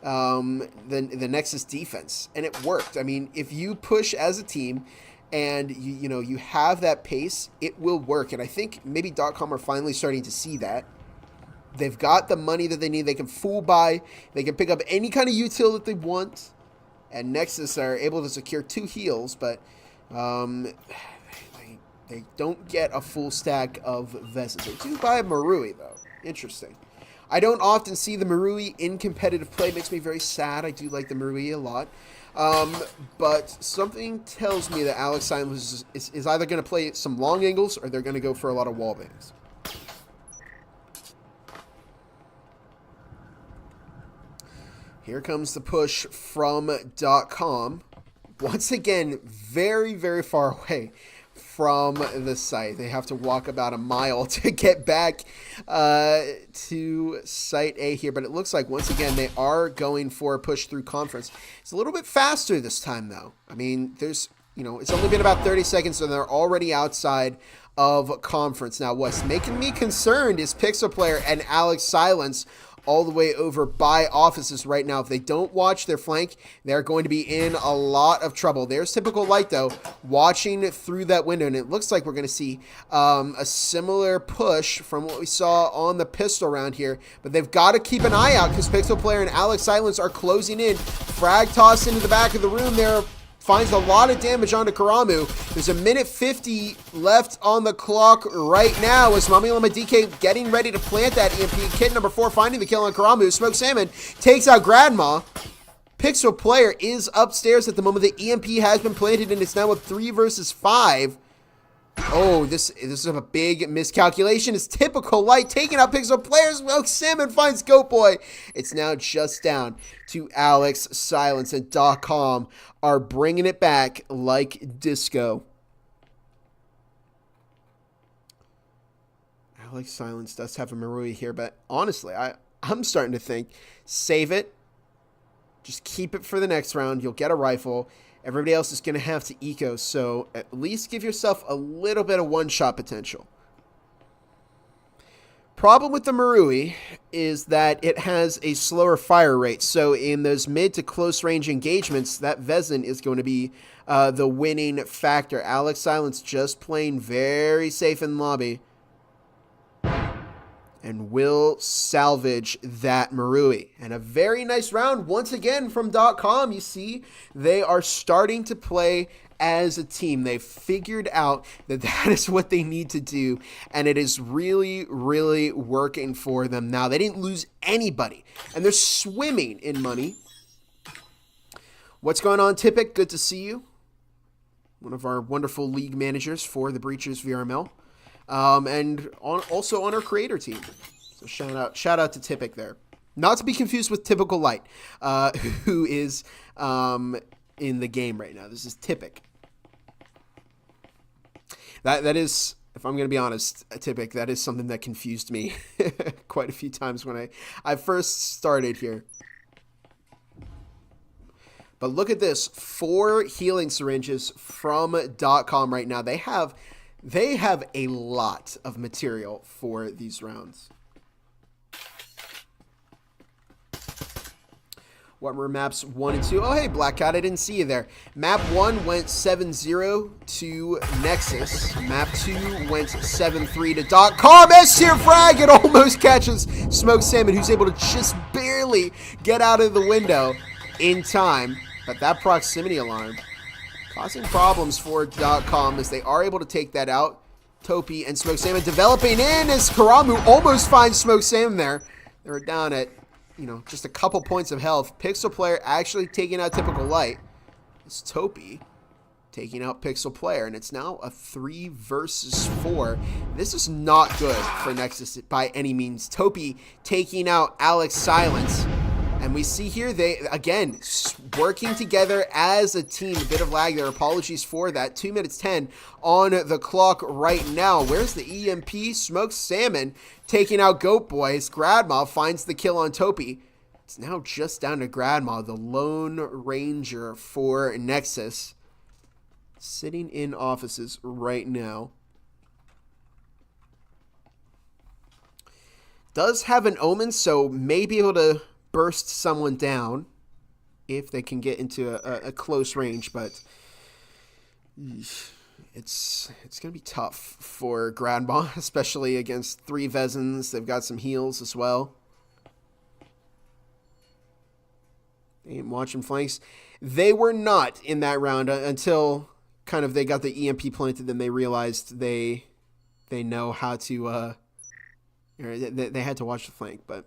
the Nexus defense, and it worked. I mean, if you push as a team and you have that pace, it will work. And I think maybe .com are finally starting to see that. They've got the money that they need. They can full buy. They can pick up any kind of util that they want. And Nexus are able to secure 2 heals, but they don't get a full stack of Vesas. They do buy a Marui, though. Interesting. I don't often see the Marui in competitive play. It makes me very sad. I do like the Marui a lot. But something tells me that Alex Silence is either going to play some long angles or they're going to go for a lot of wall bangs. Here comes the push from .com. Once again, very, very far away from the site. They have to walk about a mile to get back to Site A here. But it looks like, once again, they are going for a push through conference. It's a little bit faster this time, though. I mean, it's only been about 30 seconds, and they're already outside of conference. Now, what's making me concerned is Pixel Player and Alex Silence all the way over by offices right now. If they don't watch their flank, they're going to be in a lot of trouble. There's Typical Light, though, watching through that window, and it looks like we're going to see a similar push from what we saw on the pistol round here, but they've got to keep an eye out because Pixel Player and Alex Silence are closing in. Frag toss into the back of the room there. Finds a lot of damage onto Karamu. There's a minute 50 left on the clock right now as Mommy Llama DK getting ready to plant that EMP. Kid number 4 finding the kill on Karamu. Smoked Salmon takes out Grandma. Pixel Player is upstairs at the moment. The EMP has been planted, and it's now a 3 versus 5. Oh, this is a big miscalculation. It's Typical Light taking out Pixel Player. Smoke Salmon finds Goat Boy. It's now just down to Alex Silence, and .com are bringing it back like disco. Alex Silence does have a Marui here, but honestly, I'm starting to think, save it. Just keep it for the next round. You'll get a rifle. Everybody else is going to have to eco, so at least give yourself a little bit of one-shot potential. Problem with the Marui is that it has a slower fire rate, so in those mid to close range engagements, that Vezin is going to be the winning factor. Alex Silence just playing very safe in lobby, and will salvage that Marui. And a very nice round once again from .com. You see, they are starting to play as a team. They've figured out that that is what they need to do, and it is really, really working for them now. They didn't lose anybody, and they're swimming in money. What's going on, Tipic? Good to see you. One of our wonderful league managers for the Breachers VRML. And also on our creator team. So shout out to Tipic there. Not to be confused with Typical Light, who is in the game right now. This is Tipic. That is, if I'm going to be honest, Tipic, that is something that confused me quite a few times when I first started here. But look at this, 4 healing syringes from .com right now. They have a lot of material for these rounds. What were maps 1 and 2? Oh, hey, Black Cat, I didn't see you there. Map 1 went 7-0 to Nexus. Map 2 went 7-3 to .com. S-tier frag! It almost catches Smoke Salmon, who's able to just barely get out of the window in time. But that proximity alarm causing problems for .com as they are able to take that out. Topi and Smoke Salmon developing in as Karamu almost finds Smoke Salmon there. They were down at, just a couple points of health. Pixel Player actually taking out Typical Light. It's Topi taking out Pixel Player, and it's now a 3 versus 4. This is not good for Nexus by any means. Topi taking out Alex Silence. And we see here they, again, working together as a team. A bit of lag there. Apologies for that. 2 minutes 10 on the clock right now. Where's the EMP? Smoke Salmon taking out Goat Boys. Gradma finds the kill on Topi. It's now just down to Gradma, the Lone Ranger for Nexus. Sitting in offices right now. Does have an Omen, so may be able to burst someone down if they can get into a close range, but it's going to be tough for Gradma, especially against 3 Vezins. They've got some heals as well. Aim, watching flanks. They were not in that round until kind of they got the EMP planted, then they realized they know how to they had to watch the flank, but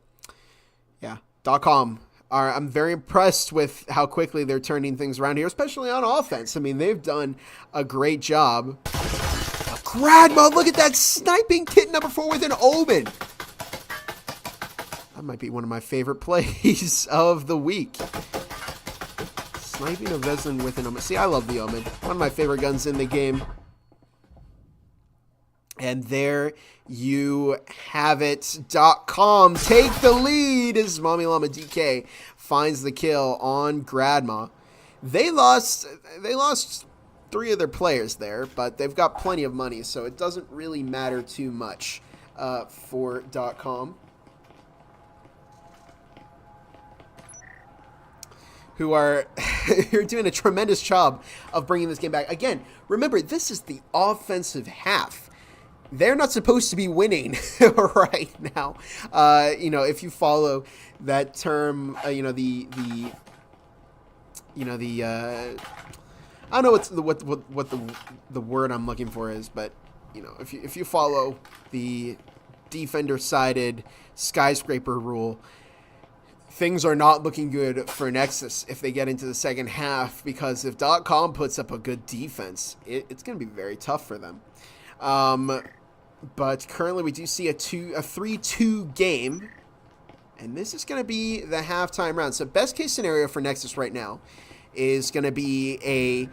yeah. .com I'm very impressed with how quickly they're turning things around here, especially on offense. I mean, they've done a great job. Gradma, look at that sniping kit number 4 with an Omen. That might be one of my favorite plays of the week. Sniping a Vezin with an Omen. See, I love the Omen. One of my favorite guns in the game. And there you have it. .com take the lead as Mommy Llama DK finds the kill on Gradma. They lost 3 of their players there, but they've got plenty of money, so it doesn't really matter too much for .com. Who are you're doing a tremendous job of bringing this game back. Again, remember, this is the offensive half. They're not supposed to be winning right now. If you follow that term, I don't know what the word I'm looking for is, but if you follow the defender-sided skyscraper rule, things are not looking good for Nexus if they get into the second half, because if .com puts up a good defense, it's going to be very tough for them. But currently we do see a 3-2 game, and this is going to be the halftime round. So best case scenario for Nexus right now is going to be a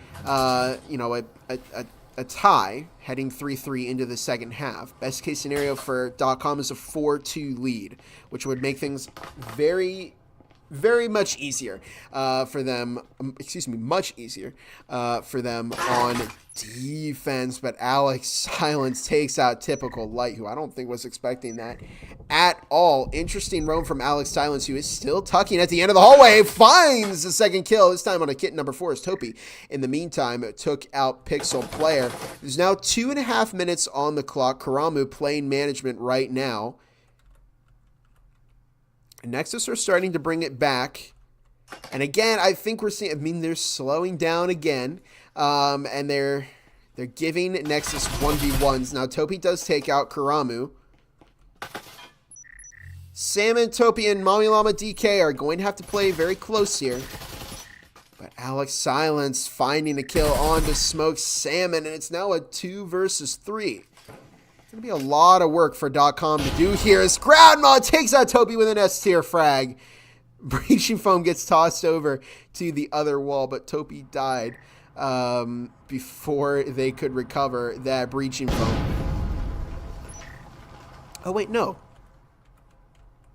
tie heading 3-3 into the second half. Best case scenario for .com is a 4-2 lead, which would make things very, very much easier for them. Much easier for them on defense. But Alex Silence takes out Typical Light, who I don't think was expecting that at all. Interesting roam from Alex Silence, who is still tucking at the end of the hallway. Finds the second kill, this time on a kit number 4 is Topi. In the meantime, it took out Pixel Player. There's now 2.5 minutes on the clock. Karamu playing management right now. Nexus are starting to bring it back. And again, I think we're seeing, they're slowing down again. And they're giving Nexus 1v1s. Now, Topi does take out Karamu. Salmon, Topi, and Mommy Llama DK are going to have to play very close here. But Alex Silence finding a kill on to Smoke Salmon, and it's now a 2 versus 3. It's going to be a lot of work for .com to do here as Grandma takes out Topi with an S-tier frag. Breaching Foam gets tossed over to the other wall, but Topi died before they could recover that Breaching Foam. Oh, wait, no.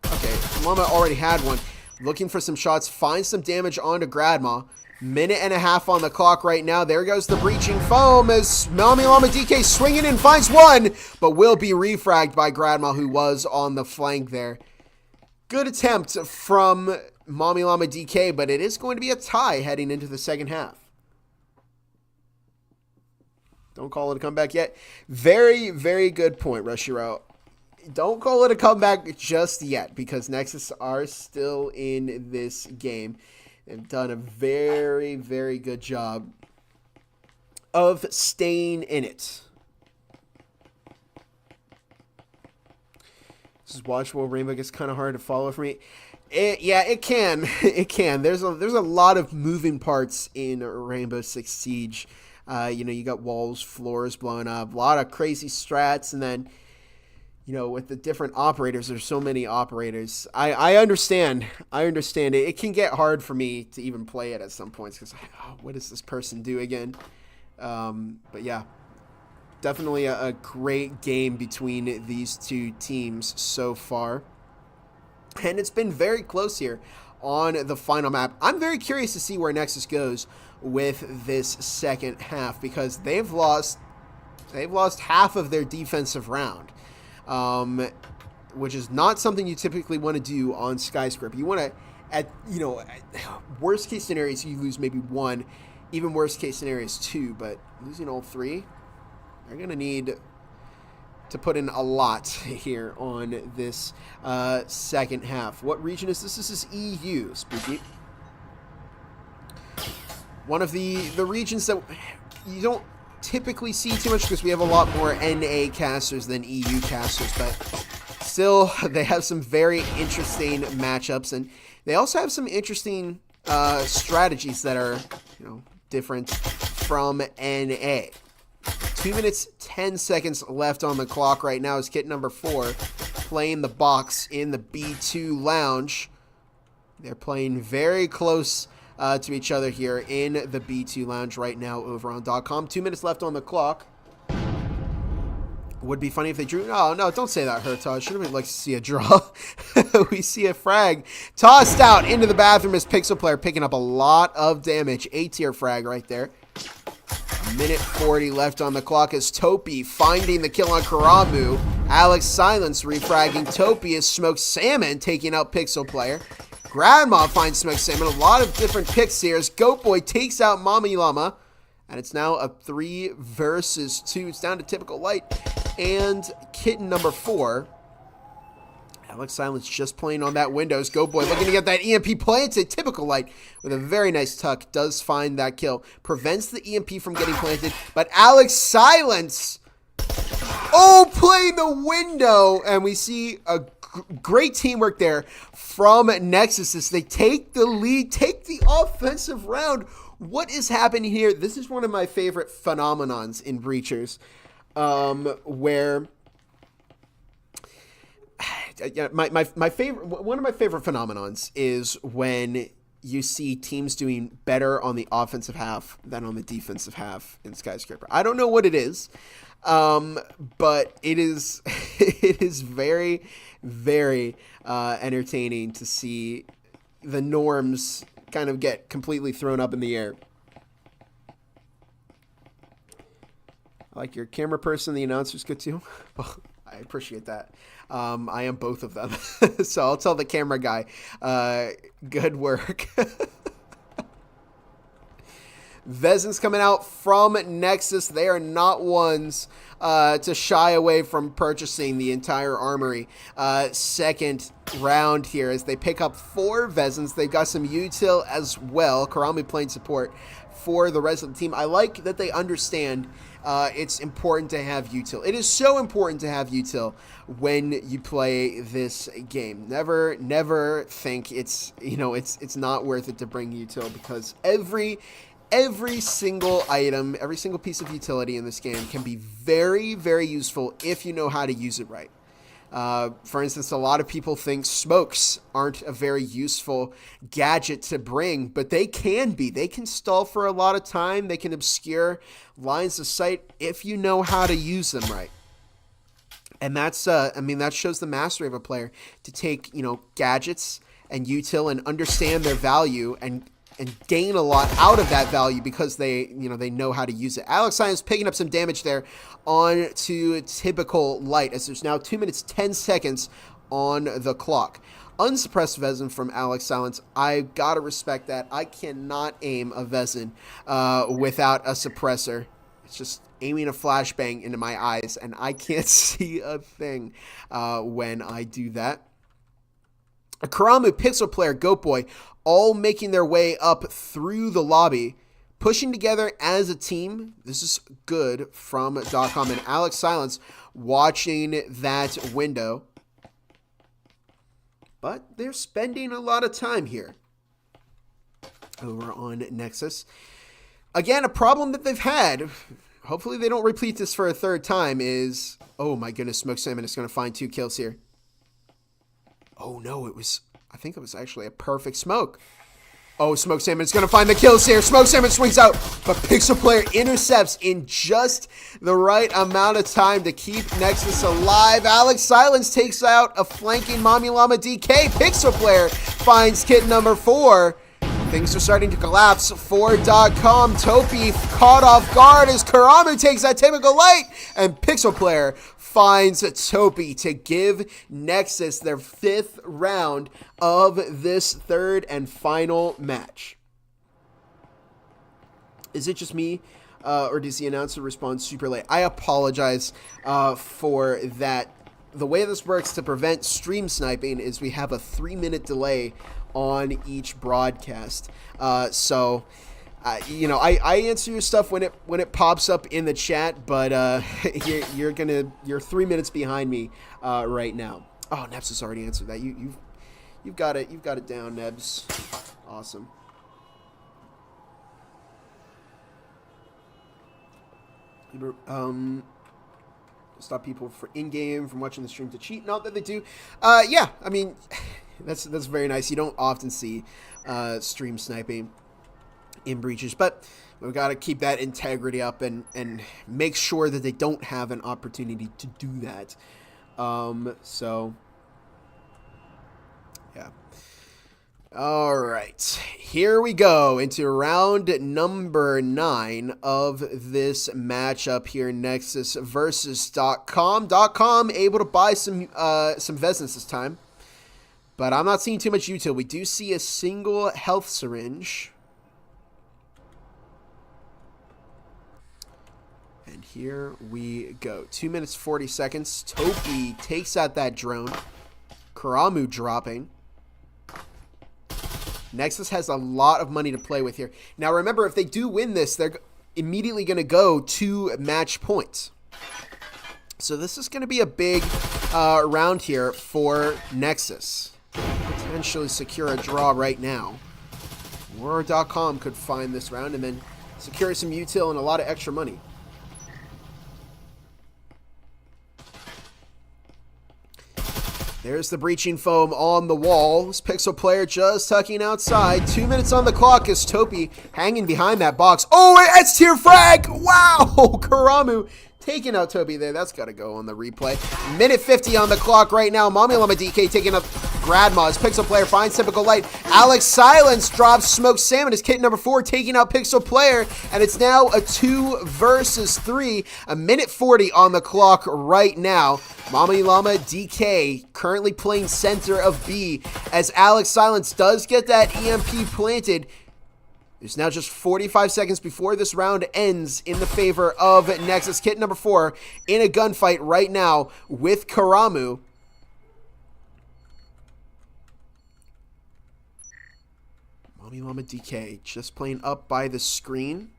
Okay, Llama already had one. Looking for some shots, finds some damage onto Grandma. Minute and a half on the clock right now. There goes the Breaching Foam as Mommy Llama DK swinging in, finds one, but will be refragged by Grandma, who was on the flank there. Good attempt from Mommy Llama DK, but it is going to be a tie heading into the second half. Don't call it a comeback yet. Very, very good point, Rushiro. Don't call it a comeback just yet, because Nexus are still in this game. They've done a very, very good job of staying in it. This is watchable. Rainbow gets kind of hard to follow for me. It can. It can. There's a lot of moving parts in Rainbow Six Siege. You got walls, floors blowing up, a lot of crazy strats, and then, with the different operators, there's so many operators. I understand. I understand it. It can get hard for me to even play it at some points because, what does this person do again? But yeah, definitely a great game between these two teams so far. And it's been very close here on the final map. I'm very curious to see where Nexus goes with this second half, because they've lost half of their defensive round. Which is not something you typically want to do on Skyscraper. You want to, at worst case scenarios, you lose maybe 1, even worst case scenarios 2, but losing all 3, they're going to need to put in a lot here on this second half. What region is this? This is EU, Spooky. One of the regions that you don't typically see too much, because we have a lot more NA casters than EU casters, but still they have some very interesting matchups, and they also have some interesting strategies that are different from NA. 2 minutes 10 seconds left on the clock right now as kit number 4 playing the box in the B2 lounge. They're playing very close to each other here in the B2 lounge right now over on .com. 2 minutes left on the clock. Would be funny if they drew. No, don't say that, Hertog. Should have like to see a draw. We see a frag tossed out into the bathroom as Pixel Player picking up a lot of damage. A-tier frag right there. Minute 40 left on the clock as Topi finding the kill on Karamu. Alex Silence refragging Topi as Smoke Salmon taking out Pixel Player. Grandma finds Smoke Salmon. A lot of different picks here as Goat Boy takes out Mommy Llama. And it's now a 3 versus 2. It's down to Typical Light and Kitten number 4. Alex Silence just playing on that Windows. Goat Boy looking to get that EMP planted. Typical Light with a very nice tuck does find that kill. Prevents the EMP from getting planted. But Alex Silence, playing the window. And we see a great teamwork there from Nexus as they take the lead, take the offensive round. What is happening here? This is one of my favorite phenomenons in Breachers, where my favorite, one of my favorite phenomenons is when you see teams doing better on the offensive half than on the defensive half in Skyscraper. I don't know what it is, but it is it is very, very entertaining to see the norms kind of get completely thrown up in the air. I like your camera person, the announcer's good too. Well, I appreciate that. I am both of them. So I'll tell the camera guy, good work. Vezins coming out from Nexus. They are not ones to shy away from purchasing the entire armory. Second round here as they pick up 4 Vezins. They've got some util as well. Karami playing support for the rest of the team. I like that they understand it's important to have util. It is so important to have util when you play this game. Never think it's not worth it to bring util, because every single item, every single piece of utility in this game can be very, very useful if you know how to use it right. For instance, a lot of people think smokes aren't a very useful gadget to bring, but they can be. They can stall for a lot of time. They can obscure lines of sight if you know how to use them right. And that's, that shows the mastery of a player to take, gadgets and util and understand their value and gain a lot out of that value because they know how to use it. Alex Silence picking up some damage there on to typical light as there's now 2 minutes 10 seconds on the clock. Unsuppressed Vezin from Alex Silence. I gotta respect that. I cannot aim a Vezin without a suppressor. It's just aiming a flashbang into my eyes, and I can't see a thing when I do that. A Karamu, Pixel Player, Goat Boy, all making their way up through the lobby, pushing together as a team. This is good from .com, and Alex Silence watching that window. But they're spending a lot of time here over on Nexus. Again, a problem that they've had, hopefully they don't repeat this for a third time, is, oh my goodness, Smoke Salmon is going to find 2 kills here. Oh no, I think it was actually a perfect smoke. Oh, Smoke Salmon is going to find the kills here. Smoke Salmon swings out, but Pixel Player intercepts in just the right amount of time to keep Nexus alive. Alex Silence takes out a flanking Mommy Llama DK. Pixel Player finds kit number 4. Things are starting to collapse for .com. Topi caught off guard as Karamu takes that typical light, and Pixel Player finds Topi to give Nexus their 5th round of this 3rd and final match. Is it just me, or does the announcer respond super late? I apologize for that. The way this works to prevent stream sniping is we have a 3-minute delay on each broadcast. I answer your stuff when it pops up in the chat, but you're 3 minutes behind me right now. Oh, Nebs has already answered that. You've got it down, Nebs. Awesome. Stop people for in-game from watching the stream to cheat. Not that they do. Yeah, I mean, that's very nice. You don't often see stream sniping in breaches, but we've got to keep that integrity up and make sure that they don't have an opportunity to do that. So yeah. All right, here we go into round number 9 of this matchup here. Nexus versus .com. .com able to buy some Vezins this time, but I'm not seeing too much util. We do see a single health syringe. And here we go. 2 minutes, 40 seconds. Topi takes out that drone. Karamu dropping. Nexus has a lot of money to play with here. Now remember, if they do win this, they're immediately going to go to match points. So this is going to be a big round here for Nexus. Potentially secure a draw right now. Or .com could find this round and then secure some util and a lot of extra money. There's the breaching foam on the wall. This Pixel player just tucking outside. 2 minutes on the clock as Topi hanging behind that box. Oh, it's tier frag! Wow! Karamu taking out Topi there. That's got to go on the replay. Minute 50 on the clock right now. Mommy Llama DK taking up Gradma as Pixel player finds Typical Light. Alex Silence drops Smoked Salmon as kit number 4 taking out Pixel player. And it's now a 2 versus 3. A minute 40 on the clock right now. Mommy Llama DK currently playing center of B as Alex Silence does get that EMP planted. There's now just 45 seconds before this round ends in the favor of Nexus. Kit number 4 in a gunfight right now with Karamu. Mommy Llama DK just playing up by the screen.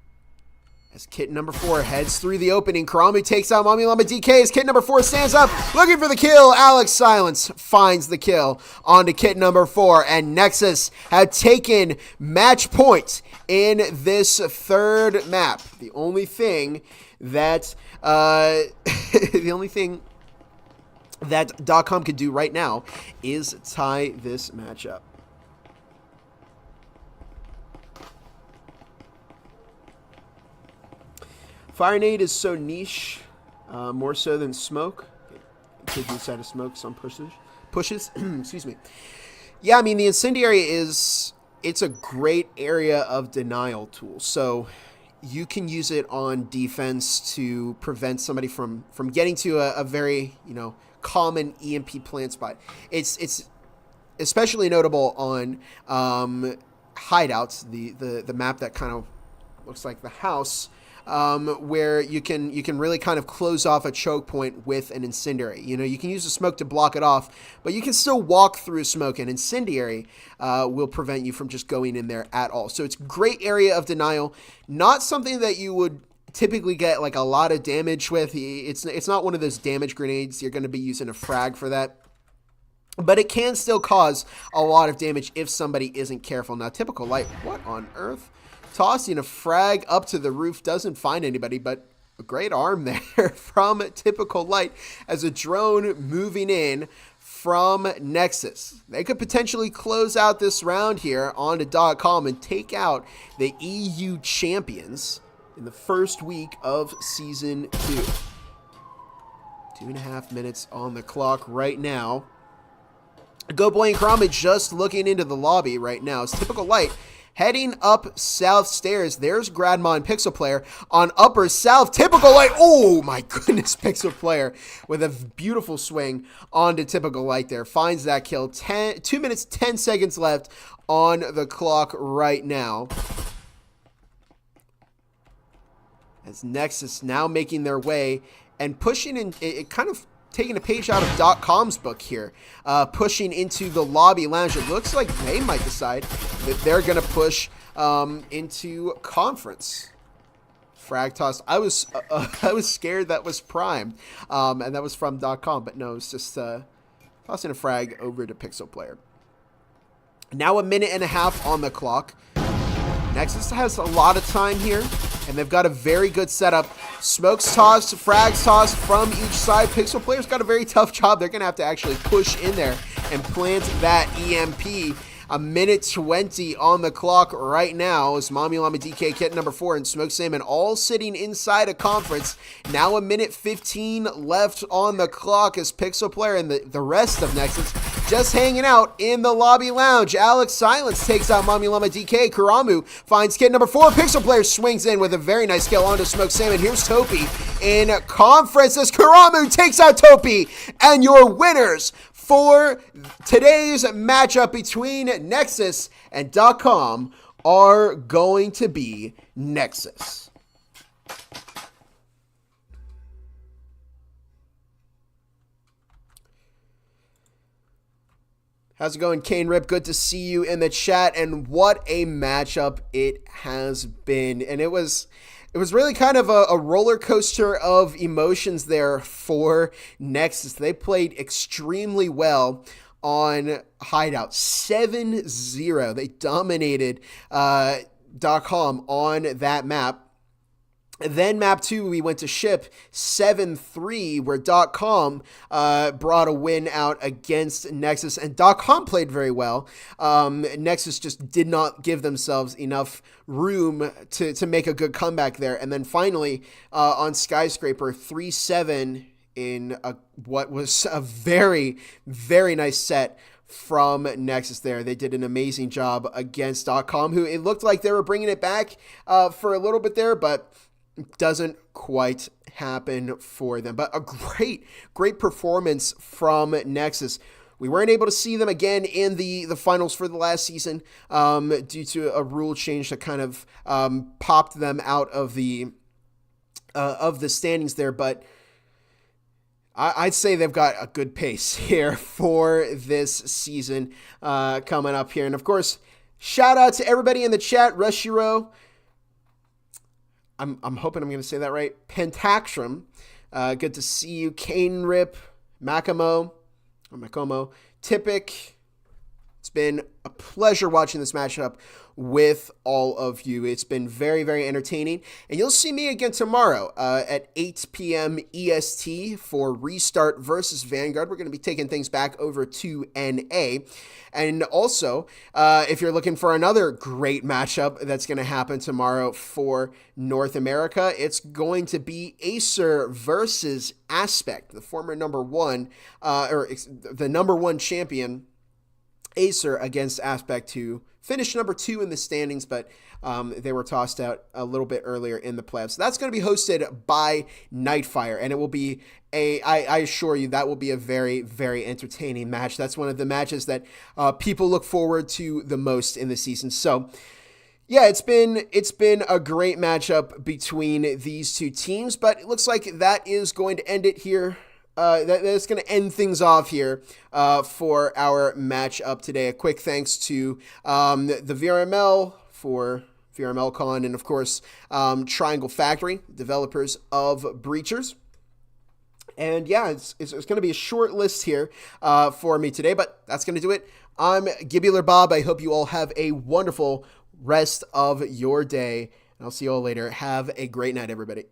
As kit number 4 heads through the opening, Karamu takes out Mommy Llama DK as kit number 4 stands up, looking for the kill. Alex Silence finds the kill onto kit number 4, and Nexus have taken match point in this third map. The only thing that .com could do right now is tie this matchup. Fire Nade is so niche, more so than Smoke. Kids inside of Smoke, some pushes. Excuse me. Yeah, I mean, the Incendiary it's a great area of denial tool. So you can use it on defense to prevent somebody from getting to a very, common EMP plant spot. It's especially notable on hideouts, the map that kind of looks like the house. Where you can really kind of close off a choke point with an incendiary. You can use the smoke to block it off, but you can still walk through smoke, and incendiary will prevent you from just going in there at all. So it's a great area of denial. Not something that you would typically get like a lot of damage with. It's not one of those damage grenades. You're going to be using a frag for that. But it can still cause a lot of damage if somebody isn't careful. Now, Typical Light, what on earth? Tossing a frag up to the roof, doesn't find anybody, but a great arm there from Typical Light as a drone moving in from Nexus. They could potentially close out this round here onto .com and take out the EU champions in the first week of Season 2. 2.5 minutes on the clock right now. Go Boy and Karamu just looking into the lobby right now. It's Typical Light heading up south stairs. There's Gradma and Pixel Player on upper south. Typical Light. Oh my goodness, Pixel Player with a beautiful swing onto Typical Light there. Finds that kill. 2 minutes, 10 seconds left on the clock right now. As Nexus now making their way and pushing in, it kind of taking a page out of .com's book here, pushing into the lobby lounge. It looks like they might decide that they're going to push into conference. Frag toss. I was scared that was Prime, and that was from .com, but no, it's just tossing a frag over to Pixel Player. Now 1.5 minutes on the clock. Nexus has a lot of time here, and they've got a very good setup. Smokes tossed, frags tossed from each side. Pixel Player's got a very tough job. They're going to have to actually push in there and plant that EMP. 1 minute 20 on the clock right now as Mommy Llama DK, kit number 4, and Smoked Salmon all sitting inside a conference. Now 1 minute 15 left on the clock as Pixel Player and the rest of Nexus just hanging out in the lobby lounge. Alex Silence takes out Mommy Llama DK. Karamu finds kit number 4. Pixel Player swings in with a very nice kill onto Smoked Salmon. Here's Topi in conference as Karamu takes out Topi. And your winners for today's matchup between Nexus and .com are going to be Nexus. How's it going, Kane Rip? Good to see you in the chat, and what a matchup it has been. And it was it was really kind of a roller coaster of emotions there for Nexus. They played extremely well on Hideout. 7-0. They dominated .com on that map. Then map 2, we went to ship 7-3, where .com brought a win out against Nexus, and .com played very well. Nexus just did not give themselves enough room to make a good comeback there. And then finally, on Skyscraper, 3-7 in what was a very, very nice set from Nexus there. They did an amazing job against .com, who it looked like they were bringing it back for a little bit there, but doesn't quite happen for them. But a great performance from Nexus. We weren't able to see them again in the finals for the last season due to a rule change that kind of popped them out of the standings there. But I'd say they've got a good pace here for this season coming up here. And of course, shout out to everybody in the chat. Rushiro, I'm hoping I'm going to say that right. Pentaxtrum, good to see you. Kane Rip, Makomo, Tipic. It's been a pleasure watching this matchup with all of you. It's been very, very entertaining. And you'll see me again tomorrow at 8 p.m. EST for Restart versus Vanguard. We're going to be taking things back over to NA. And also, if you're looking for another great matchup that's going to happen tomorrow for North America, it's going to be Acer versus Aspect, the former number one, or the number one champion, Acer against Aspect, who finished number 2 in the standings, but they were tossed out a little bit earlier in the playoffs. So that's going to be hosted by Nightfire, and it will be I assure you that will be a very, very entertaining match. That's one of the matches that people look forward to the most in the season. So yeah, it's been a great matchup between these two teams, but it looks like that is going to end it here. That's going to end things off here for our matchup today. A quick thanks to the VRML for VRML Con, and of course Triangle Factory, developers of Breachers. And yeah, it's going to be a short list here for me today, but that's going to do it. I'm Gibular Bob. I hope you all have a wonderful rest of your day, and I'll see you all later. Have a great night, everybody.